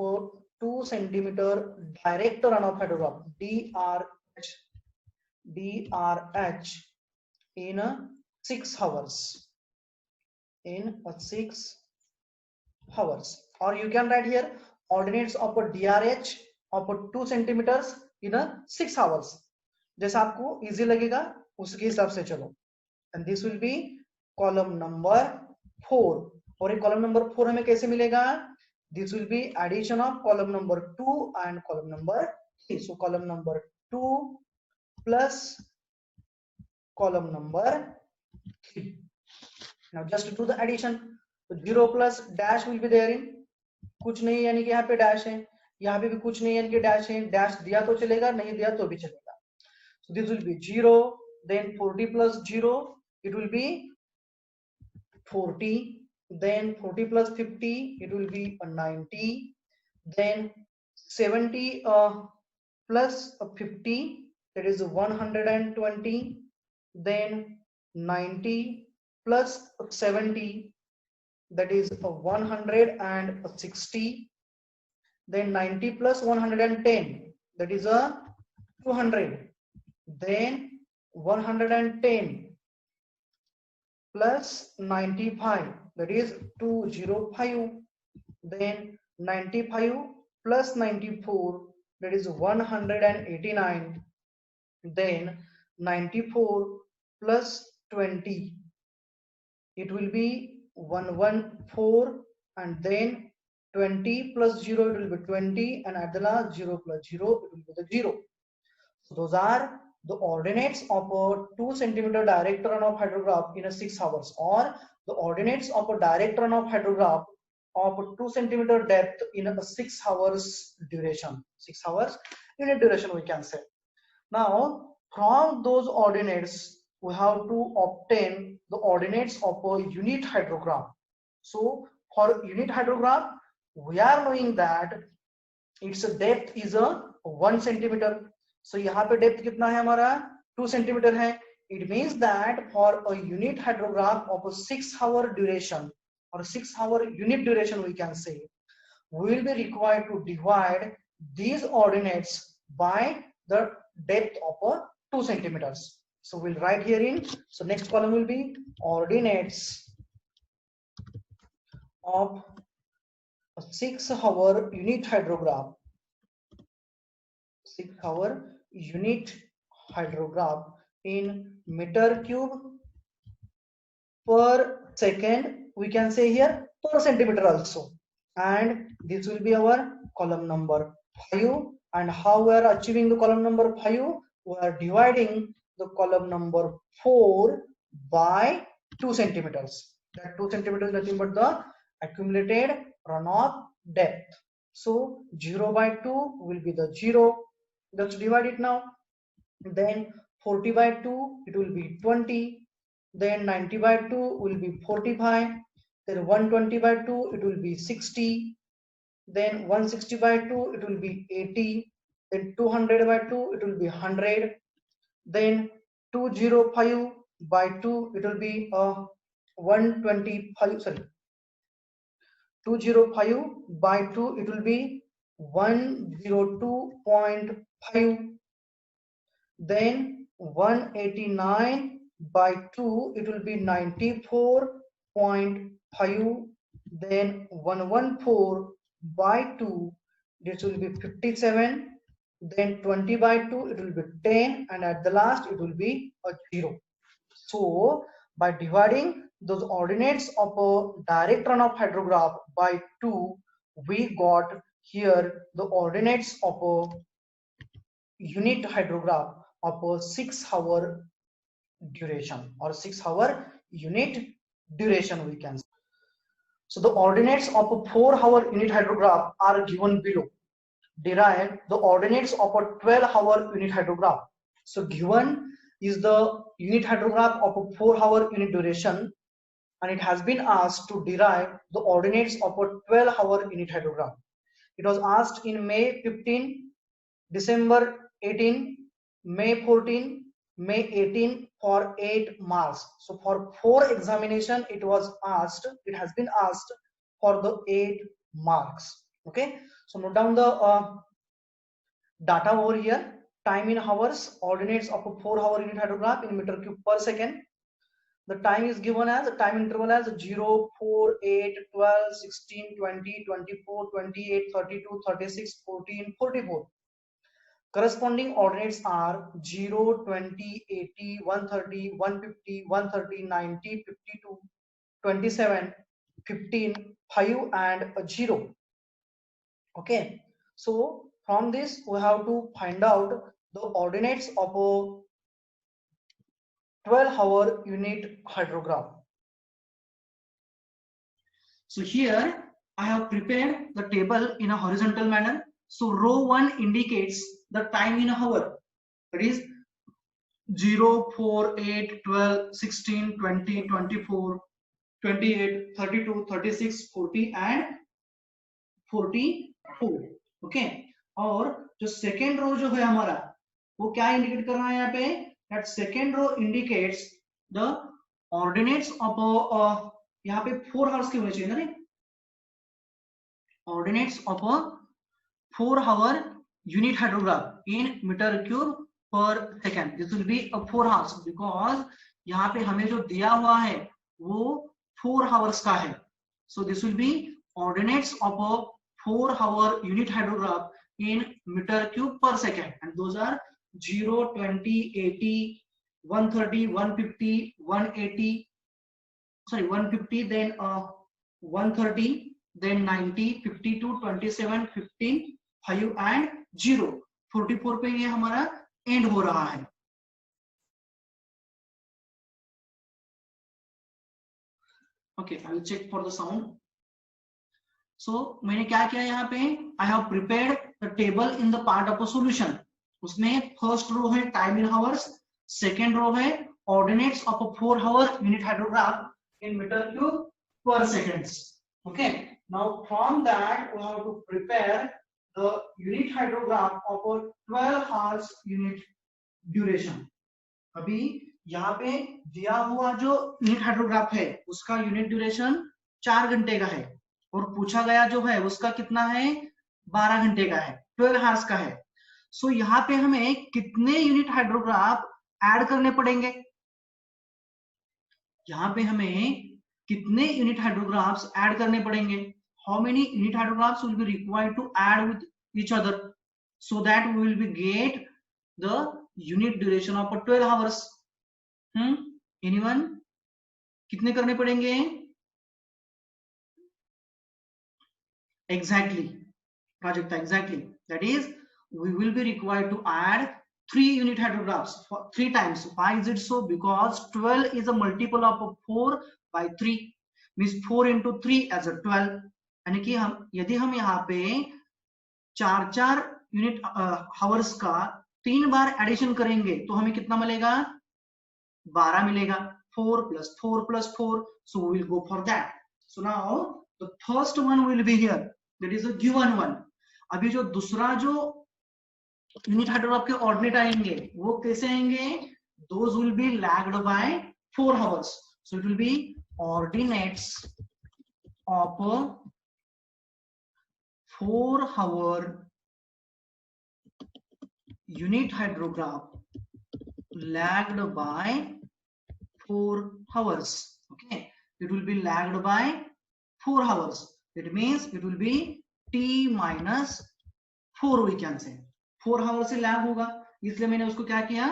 S1: 2 centimeter direct runoff hydrograph DRH in 6 hours, in 6 hours, or you can write here ordinates of a DRH of 2 centimeters in 6 hours, जैसा आपको easy लगेगा उसके हिसाब से चलो, and this will be column number 4, और ये column number 4 हमें कैसे मिलेगा, this will be addition of column number 2 and column number 3, so column number 2 plus column number 3. Now just do the addition, तो 0 plus dash will be there in, कुछ नहीं यानी कि यहाँ पे डैश है, यहाँ पे भी कुछ नहीं यानी कि डैश है, डैश दिया तो चलेगा, नहीं दिया तो भी चलेगा, so this will be 0, then 40 plus 0 it will be 40, then 40 plus 50 it will be a 90, then 70 plus 50 that is 120, then 90 plus 70 that is 160, then 90 plus 110 that is a 200, then 110 plus 95 that is 205, then 95 plus 94 that is 189, then 94 plus 20 it will be 114, and then 20 plus 0 it will be 20, and at the last 0 plus 0 it will be the 0. So those are the ordinates of a 2 centimeter direct runoff hydrograph in a 6 hours, or the ordinates of a direct runoff hydrograph of 2 centimeter depth in a 6 hours duration, 6 hours unit duration we can say. Now from those ordinates we have to obtain the ordinates of a unit hydrograph. So for unit hydrograph we are knowing that its depth is a 1 centimetre. So यहाँ पे depth कितना है हमारा 2 centimetre है। It means that for a unit hydrograph of 6 hour duration or 6 hour unit duration we can say, we will be required to divide these ordinates by the depth of 2 centimeters. So we'll write here in, so next column will be ordinates of a 6 hour unit hydrograph, 6 hour unit hydrograph in meter cube per second, we can say here per centimeter also, and this will be our column number 5. And how we are achieving the column number 5? We are dividing the column number 4 by 2 centimeters. That 2 centimeters is nothing but the accumulated runoff depth. So 0 by 2 will be the 0. Let's divide it now. Then 40 by 2 it will be 20. Then 90 by 2 will be 45. Then 120 by 2 it will be 60. Then 160 by 2 it will be 80. Then 200 by 2 it will be 100. Then 205 by 2 it will be 125, sorry, 205 by 2 it will be 102.5. Then 189 by 2 it will be 94.5. Then 114 by 2 this will be 57. Then 20 by 2 it will be 10, and at the last it will be a 0. So by dividing those ordinates of a direct runoff hydrograph by 2, we got here the ordinates of a unit hydrograph of a 6 hour duration or 6 hour unit duration we can say. So the ordinates of a 4 hour unit hydrograph are given below. Derive the ordinates of a 12 hour unit hydrograph. So given is the unit hydrograph of a 4 hour unit duration, and it has been asked to derive the ordinates of a 12 hour unit hydrograph. It was asked in May 15, December 18, May 14, May 18 for 8 marks. So for 4 examination it was asked, it has been asked for the 8 marks. Okay, so note down the data over here. Time in hours, ordinates of a 4 hour unit hydrograph in meter cube per second. The time is given as a time interval as 0, 4, 8, 12, 16, 20, 24, 28, 32, 36, 14, 44. Corresponding ordinates are 0, 20, 80, 130, 150, 130, 90, 52, 27, 15, 5 and a 0. Okay, so from this we have to find out the ordinates of a 12 hour unit hydrograph. So here I have prepared the table in a horizontal manner. So row 1 indicates the time in a hour, that is 0, 4, 8, 12, 16, 20, 24, 28, 32, 36, 40 and 44. Okay, और जो second row जो है हमारा वो क्या indicate कर रहा है यहाँ पे, that second row indicates the ordinates of यहाँ पे 4 hours के होने चाहिए ना, ordinates of a 4 hour unit hydrograph in meter cube per second. This will be a 4 hours because यहाँ पे हमें जो दिया हुआ है वो 4 hours का है. So this will be ordinates of a 4 hour unit hydrograph in meter cube per second, and those are 0, 20, 80, 130, 150, 180, sorry 150, then 130, then 90, 52, 27, 15, 5 and 0. 44 पे ये हमारा एंड हो रहा है. Okay, I will check for the sound. So मैंने क्या किया यहाँ पे, I have prepared the table in the part of a solution. उसमें फर्स्ट रो है time in hours, second row है ordinates of a 4 hour unit hydrograph in meter cube per seconds. Okay, now from that we have to prepare the unit hydrograph of a 12 hours unit duration. अभी यहाँ पे दिया हुआ जो unit hydrograph है उसका unit duration 4 घंटे का है और पूछा गया जो है उसका कितना है 12 घंटे का है, 12 आवर्स का है. सो यहाँ पे हमें कितने यूनिट हाइड्रोग्राफ ऐड करने पड़ेंगे, यहाँ पे हमें कितने यूनिट हाइड्रोग्राफ्स ऐड करने पड़ेंगे. How many unit hydrographs will be required to add with each other so that we will be get the unit duration of 12 hours. Anyone, कितने करने पड़ेंगे? Exactly, Prajakta, exactly. That is, we will be required to add 3 unit hydrographs for 3 times. Why is it so? Because 12 is a multiple of 4 by 3, means 4 into 3 as a 12. यानी कि हम यदि हम यहाँ पे 4 यूनिट हावर्स का 3 बार addition करेंगे तो हमें कितना मिलेगा? 12 मिलेगा. 4 plus 4 plus 4. So we will go for that. So now the first one will be here. That is a given one. अभी जो दूसरा जो यूनिट हाइड्रोग्राफ के ऑर्डिनेट आएंगे वो कैसे आएंगे? Those will be lagged by 4 hours. So it will be ordinates of a 4-hour unit hydrograph lagged by 4 hours. Okay, it will be lagged by 4 hours. It means it will be t minus 4, we can say 4 hours से lag होगा, इसलिए मैंने उसको क्या किया?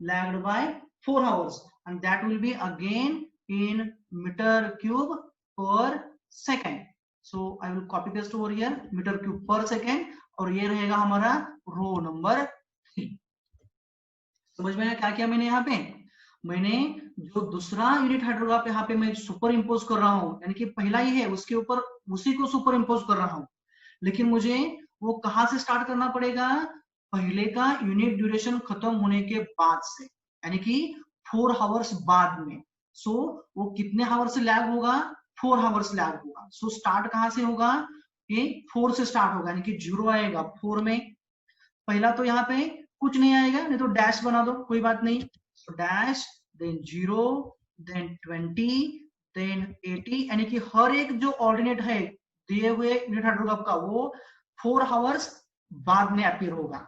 S1: lagged by 4 hours, and that will be again in meter cube per second. So I will copy paste over here, meter cube per second, और ये रहेगा हमारा रो नंबर 3. समझ में आया क्या किया मैंने? यहाँ पे मैंने जो दूसरा यूनिट हाइड्रोग्राफ यहाँ पे मैं सुपर इम्पोज कर रहा हूँ, यानी कि पहला ही है उसके ऊपर उसी को सुपर इम्पोज कर रहा हूँ, लेकिन मुझे वो कहाँ से स्टार्ट करना पड़ेगा? पहले का यूनिट ड्यूरेशन खत्म होने के बाद से, यानी कि 4 आवर्स बाद में. सो वो कितने आवर से लैग होगा? 4 आवर्स लैग होगा. सो स्टार्ट कहाँ से होगा? ये 4 से स्टार्ट होगा, यानी कि 0 आएगा 4 में. पहला तो यहाँ पे कुछ नहीं आएगा, नहीं तो डैश बना दो, कोई बात नहीं. So dash, then 0, then 20, then 80, यानी कि हर एक जो ऑर्डिनेट है दिए हुए यूनिट हाइड्रोग्राफ का वो 4 आवर्स बाद में अपीयर होगा.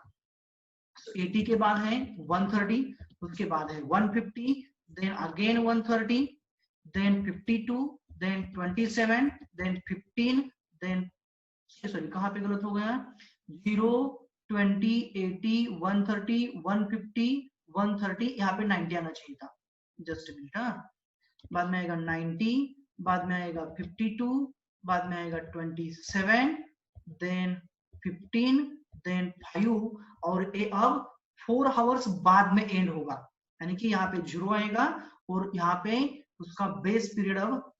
S1: So 80 के बाद है 130, उसके बाद है 150, then again 130, then 52, then 27, then 15, then sorry कहाँ पे गलत हो गया? 0, 20, 80, 130, 150, 130, यहाँ पे 90 आना चाहिए था. Just a minute. बाद में आएगा 90, बाद में आएगा 52, बाद में आएगा 27, देन 15, देन 5, और ये अब 4 आवर्स बाद में एंड होगा, यानी कि यहाँ पे 0 आएगा और यहाँ पे उसका बेस पीरियड अब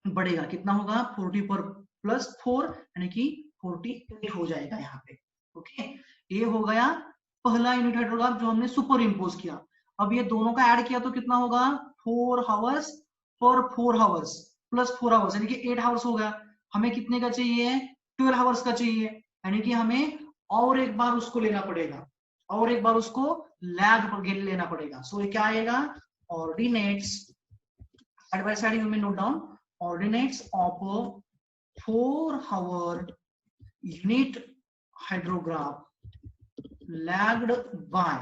S1: बढ़ेगा. कितना होगा? 40 पर प्लस 4, यानी कि 48 हो जाएगा यहाँ पे. ओके, ये हो गया पहला यूनिट हाइड्रोग्राफ जो हमने सुपर इम्पोज किया. अब ये दोनों का ऐड किया तो कितना होगा? 4 hours per 4 hours plus 4 hours, यानी कि 8 आवर्स हो गया. हमें कितने का चाहिए? 12 आवर्स का चाहिए, यानी कि हमें और एक बार उसको लेना पड़ेगा, और एक बार उसको लैग पर लेना पड़ेगा. सो ये क्या आएगा? Ordinates, side by side you may note down, ordinates of 4 hour unit hydrograph lagged by.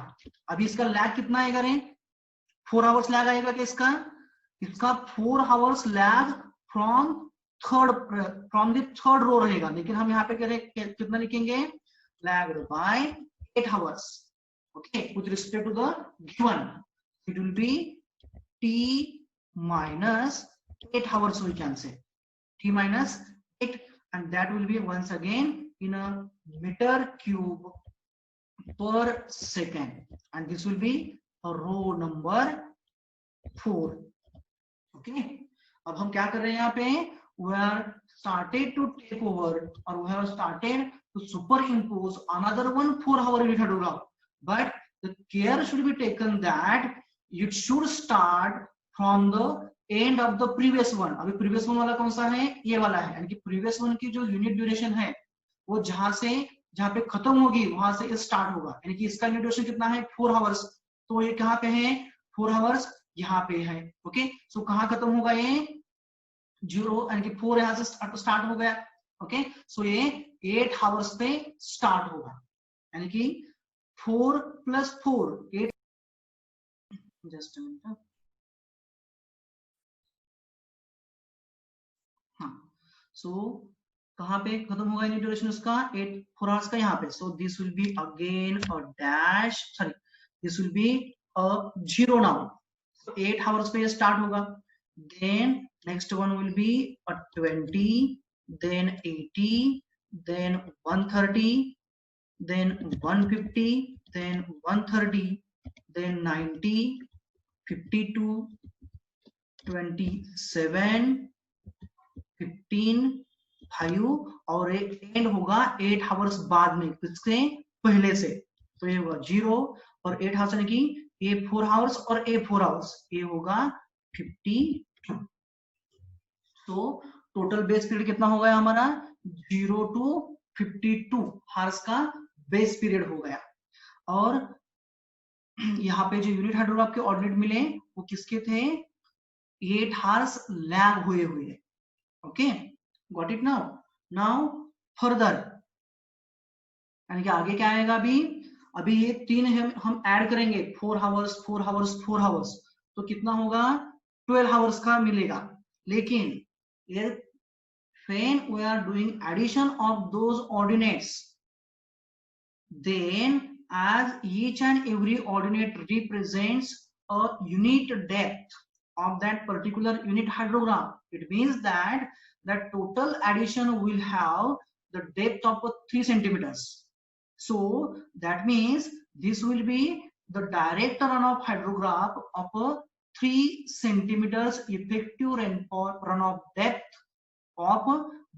S1: अभी इसका लैग कितना आएगा रे? 4 आवर्स लैग आएगा क्या इसका? इसका 4 hours lag from the third row रहेगा, लेकिन हम यहाँ पे कितना लिखेंगे? Lagged by 8 hours. Okay, with respect to the given it will be t minus 8 hours, we can say t minus 8, and that will be once again in a meter cube per second, and this will be a row number 4. Okay, अब हम क्या कर रहे हैं यहाँ पे? We are started to take over, or we have started to superimpose another one 4 hour unit hydrograph, but the care should be taken that it should start from the end of the previous one. अभी previous one वाला कौन सा है? ये वाला है, यानी कि previous one की जो unit duration है वो जहां पे खत्म होगी वहां से स्टार्ट होगा, यानी कि इसका यूनिट ड्यूरेशन कितना है 4 आवर्स। तो ये कहाँ पे है 4 आवर्स यहाँ पे है। ओके, सो कहाँ खत्म होगा ये 0, यानी कि 4 यहाँ से स्टार्ट हो गया। ओके, सो ये 8 आवर्स पे स्टार्ट होगा, यानी कि 4 + 4 8। जस्ट मिनट, हाँ, सो कहाँ पे खत्म होगा यूनिट ड्यूरेशन उसका 4 आवर्स का यहाँ पे। So this will be again a dash, sorry this will be a 0 now. 8 hours पे स्टार्ट होगा, then next one will be a 20, then 80, then 130, then 150, then 130, then 90, 52, 27, 15, 5 और एक एंड होगा 8 आवर्स बाद में, इसके पहले से। तो ये होगा 0 और 8 आवर्स, यानी कि ये 4 आवर्स और ये 4 आवर्स, ये होगा 52। तो टोटल बेस पीरियड कितना हो गया हमारा 0 to 52 हार्स का बेस पीरियड हो गया। और यहाँ पे जो यूनिट हाइड्रोग्राफ के ऑर्डिनेट मिले वो किसके थे 8 हार्स लैग हुए हुए। Okay, got it now. Now further, यानी कि आगे क्या आएगा अभी ये 3 हम ऐड करेंगे 4 आवर्स 4 आवर्स 4 आवर्स, तो कितना होगा 12 आवर्स का मिलेगा। लेकिन ये when we are doing addition of those ordinates, then as each and every ordinate represents a unit depth of that particular unit hydrogram, it means that the total addition will have the depth of 3 centimeters. So that means this will be the direct runoff hydrograph of a 3 centimeters effective runoff depth of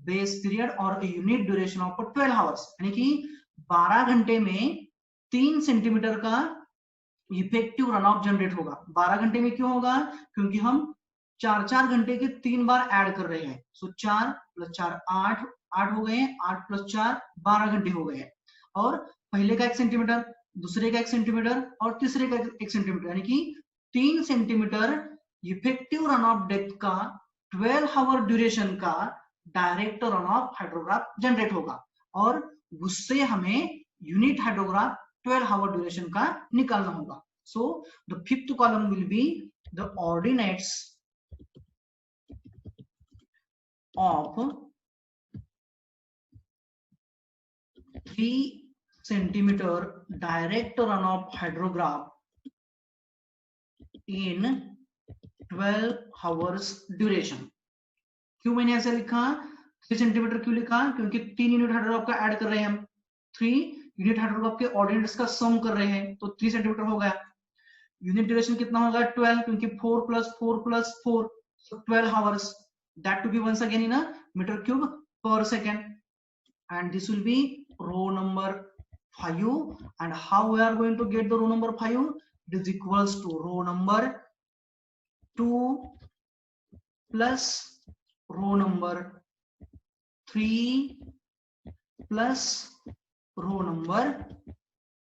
S1: base period और unit duration of 12 hours, यानी कि 12 घंटे में 3 centimetre का effective run of generate होगा। 12 घंटे में क्यों होगा, क्योंकि हम 4-4 घंटे के 3 बार ऐड कर रहे हैं। सो 4 + 4 8 हो गए, 8 + 4 12 घंटे हो गए। और पहले का 1 सेंटीमीटर, दूसरे का 1 सेंटीमीटर और तीसरे का 1 सेंटीमीटर, यानी कि 3 centimetre effective run of depth का 12 आवर ड्यूरेशन का direct run of hydrograph generate होगा, और उससे हमें यूनिट हाइड्रोग्राफ 12 आवर ड्यूरेशन का निकालना होगा। So the 5th column will be the ordinates of 3 centimetre direct run of hydrograph in 12 hours duration. क्यों मैंने ऐसा लिखा 3 सेंटीमीटर क्यों लिखा, क्योंकि 3 यूनिट हाइड्रोग्राफ का ऐड कर रहे हैं हम, 3 यूनिट हाइड्रोग्राफ के ऑर्डिनेट्स का सम कर रहे हैं, तो 3 सेंटीमीटर हो गया। यूनिट ड्यूरेशन कितना होगा 12, क्योंकि 4 + 4 + 4, so 12 hours, that to be once again in a meter cube per second, and this will be row number 5. And how we are going to get the row number 5, it is equals to row number 2 plus row number 3 plus row number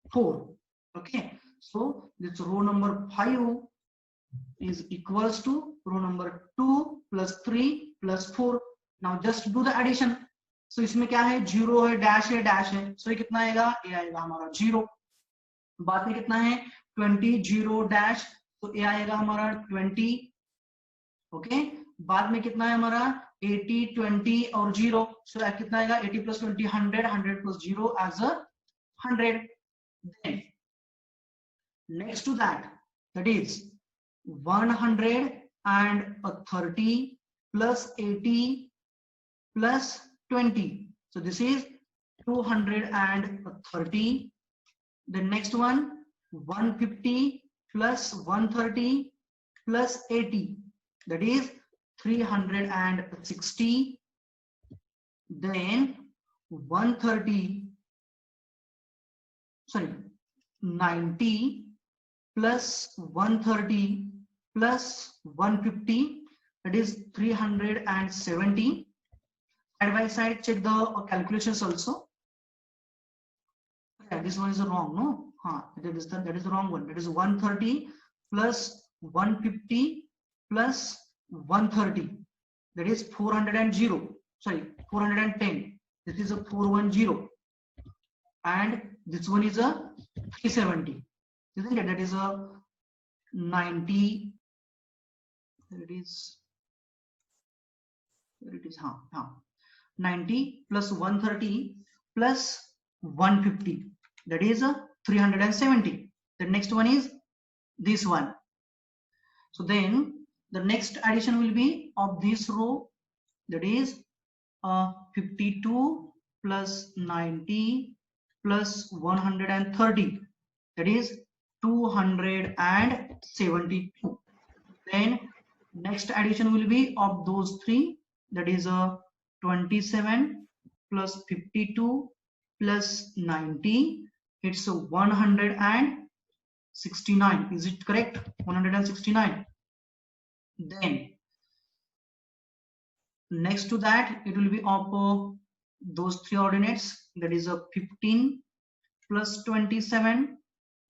S1: 4. Okay, so this row number 5 is equals to row number 2 plus 3 plus 4. Now just do the addition. So इसमें क्या है 0 है, dash है, dash है, so ये कितना आएगा, ये आएगा हमारा 0। बाद में कितना है 20 0 डैश, तो ये आएगा हमारा 20। ओके, बाद में कितना है हमारा 80 20 और 0, सो कितना आएगा 80 + 20 100, 100 + 0 as a 100। Then next to that, that is 130 plus 80 plus 20, so this is 230. The next one 150 plus 130 plus 80, that is 360. Then 90 plus 130 plus 150, that is 370. Side by side check the calculations also.
S2: this one is wrong, no? That is the wrong one. That is 130 plus 150 plus 130. That is 410. Sorry, 410. This is a 410, and this one is a 370. Isn't it? That is a 90. It is. Where it is? 90 plus 130 plus 150. That is a 370. The next one is this one. So then the next addition will be of this row. That is 52 plus 90 plus 130. That is 272. Then next addition will be of those three. That is 27 plus 52 plus 90. It's 169. Is it correct? 169. Then next to that, it will be of those three ordinates. That is 15 plus 27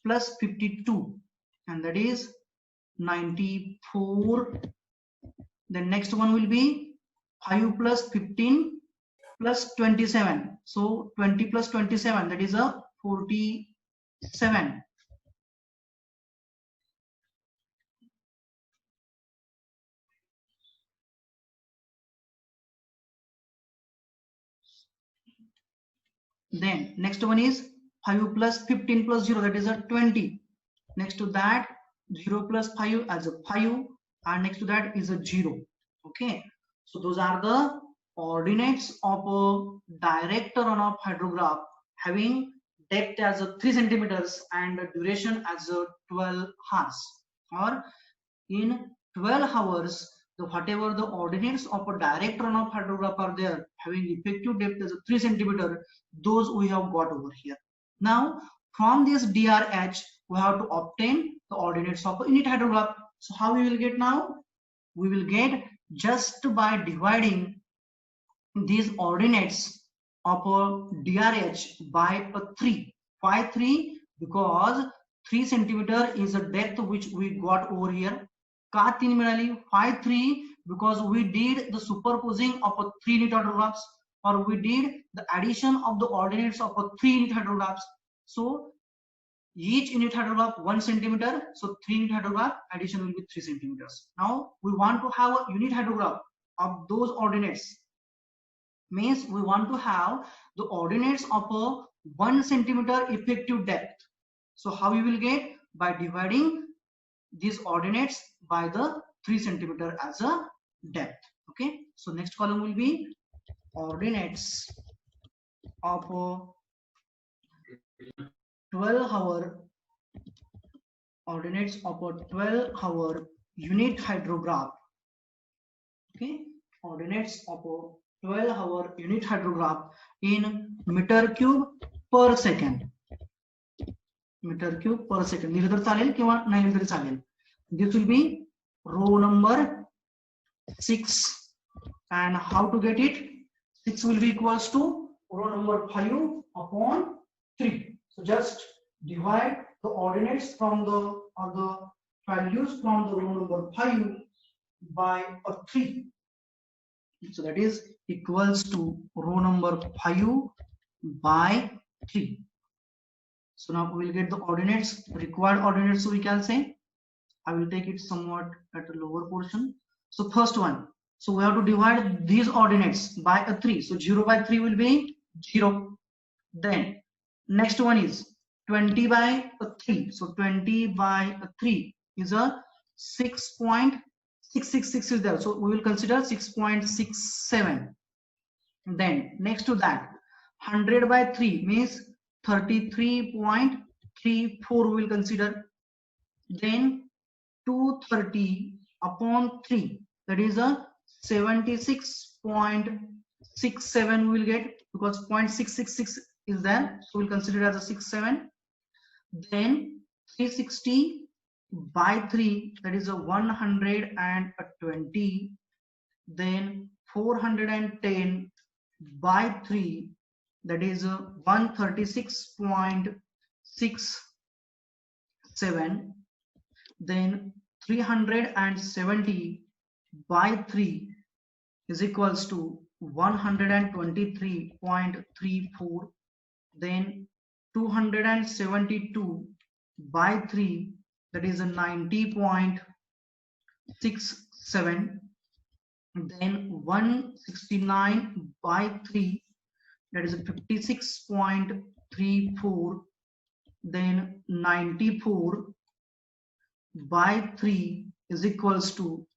S2: plus 52, and that is 94. The next one will be 5 plus 15 plus 27. So 20 plus 27, that is a 47. Then next one is 5 plus 15 plus 0, that is a 20. Next to that, 0 plus 5 as a 5, and next to that is a 0. Okay, so those are the ordinates of a direct runoff hydrograph having depth as a 3 centimeters and duration as a 12 hours. Or in 12 hours, whatever the ordinates of a direct runoff hydrograph are there having effective depth as a 3 centimeter, those we have got over here. Now from this DRH we have to obtain the ordinates of a unit hydrograph. So how we will get now? We will get just by dividing these ordinates of a DRH by a 3. Why 3? Because 3 centimeter is a depth which we got over here. Ka 3 मिळाली. Why 3? Because we did the superposing of a 3 unit hydrographs, or we did the addition of the ordinates of a 3 unit hydrographs. So each unit hydrograph 1 centimeter. So 3 unit hydrograph addition will be 3 centimeters. Now we want to have a unit hydrograph of those ordinates. Means we want to have the ordinates of a 1 centimeter effective depth. So how we will get? By dividing these ordinates by the 3 centimeter as a depth. Okay, so next column will be ordinates of a 12-hour ordinates of a 12-hour unit hydrograph. Okay, ordinates of a 12-hour unit hydrograph in meter cube per second. Meter cube per second. लिहिलं तर चालेल किंवा नाही लिहिलं तरी चालेल. This will be row number 6, and how to get it? 6 will be equals to row number 5 upon 3. So just divide the ordinates from the values from the row number 5 by a 3. So that is equals to row number 5 by 3. So now we will get the ordinates, required ordinates. So we can say, I will take it somewhat at a lower portion. So first one, so we have to divide these ordinates by a 3. So 0 by 3 will be 0. Then next one is 20 by a 3. So 20 by a 3 is a 6.666 is there. So we will consider 6.67. Then next to that, 100 by 3 means 33.34 we will consider. Then 230 upon 3, that is a 76.67 we will get, because 0.666 is there, so we'll consider it as a 67. Then 360 by 3, that is a 120. Then 410 by 3, that is 136.67. Then 370 by 3 is equals to 123.34. Then 272 by 3, that is a 90.67. Then 169 by 3, that is a 56.34. Then 94 by 3 is equals to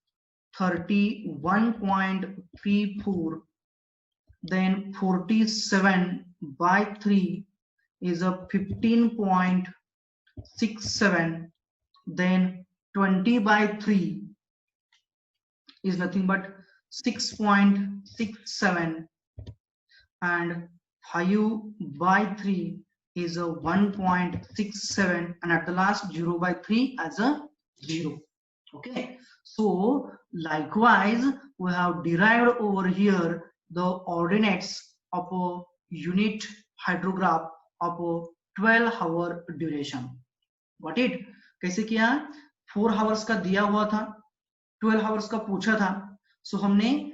S2: 31.34. Then 47 by 3 is a 15.67. Then 20 by 3 is nothing but 6.67, and 5 by 3 is a 1.67, and at the last 0 by 3 as a 0. Okay, so likewise we have derived over here the ordinates of a unit hydrograph of a 12-hour duration. Got it? कैसे किया? 4 hours का दिया हुआ था, 12 hours का पूछा था, सो हमने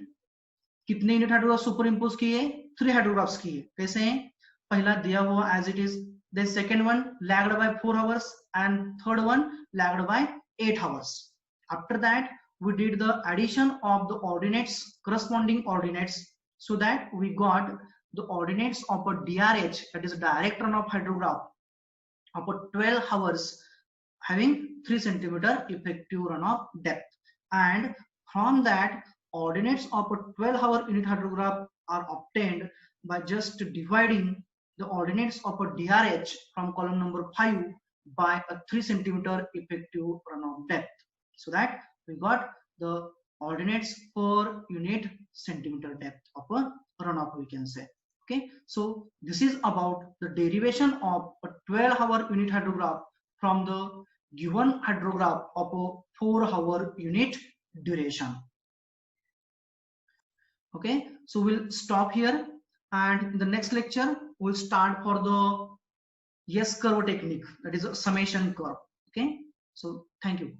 S2: कितने यूनिट हाइड्रोग्राफ सुपर इम्पोज किए? 3 हाइड्रोग्राफ्स किए. कैसे? पहला दिया हुआ as it is, then second one lagged by 4 hours and third one lagged by 8 hours. After that we did the addition of the ordinates, corresponding ordinates, so that we got the ordinates of a DRH, that is a direct runoff hydrograph of a 12 hours having 3 centimeter effective runoff depth. And from that, ordinates of a 12-hour unit hydrograph are obtained by just dividing the ordinates of a DRH from column number 5 by a 3 centimeter effective runoff depth. So that we got the ordinates per unit centimeter depth of a runoff, we can say. Okay, so this is about the derivation of a 12-hour unit hydrograph from the given hydrograph of a 4-hour unit duration. Okay, so we'll stop here, and in the next lecture we'll start for the S curve technique, that is a summation curve. Okay, so thank you.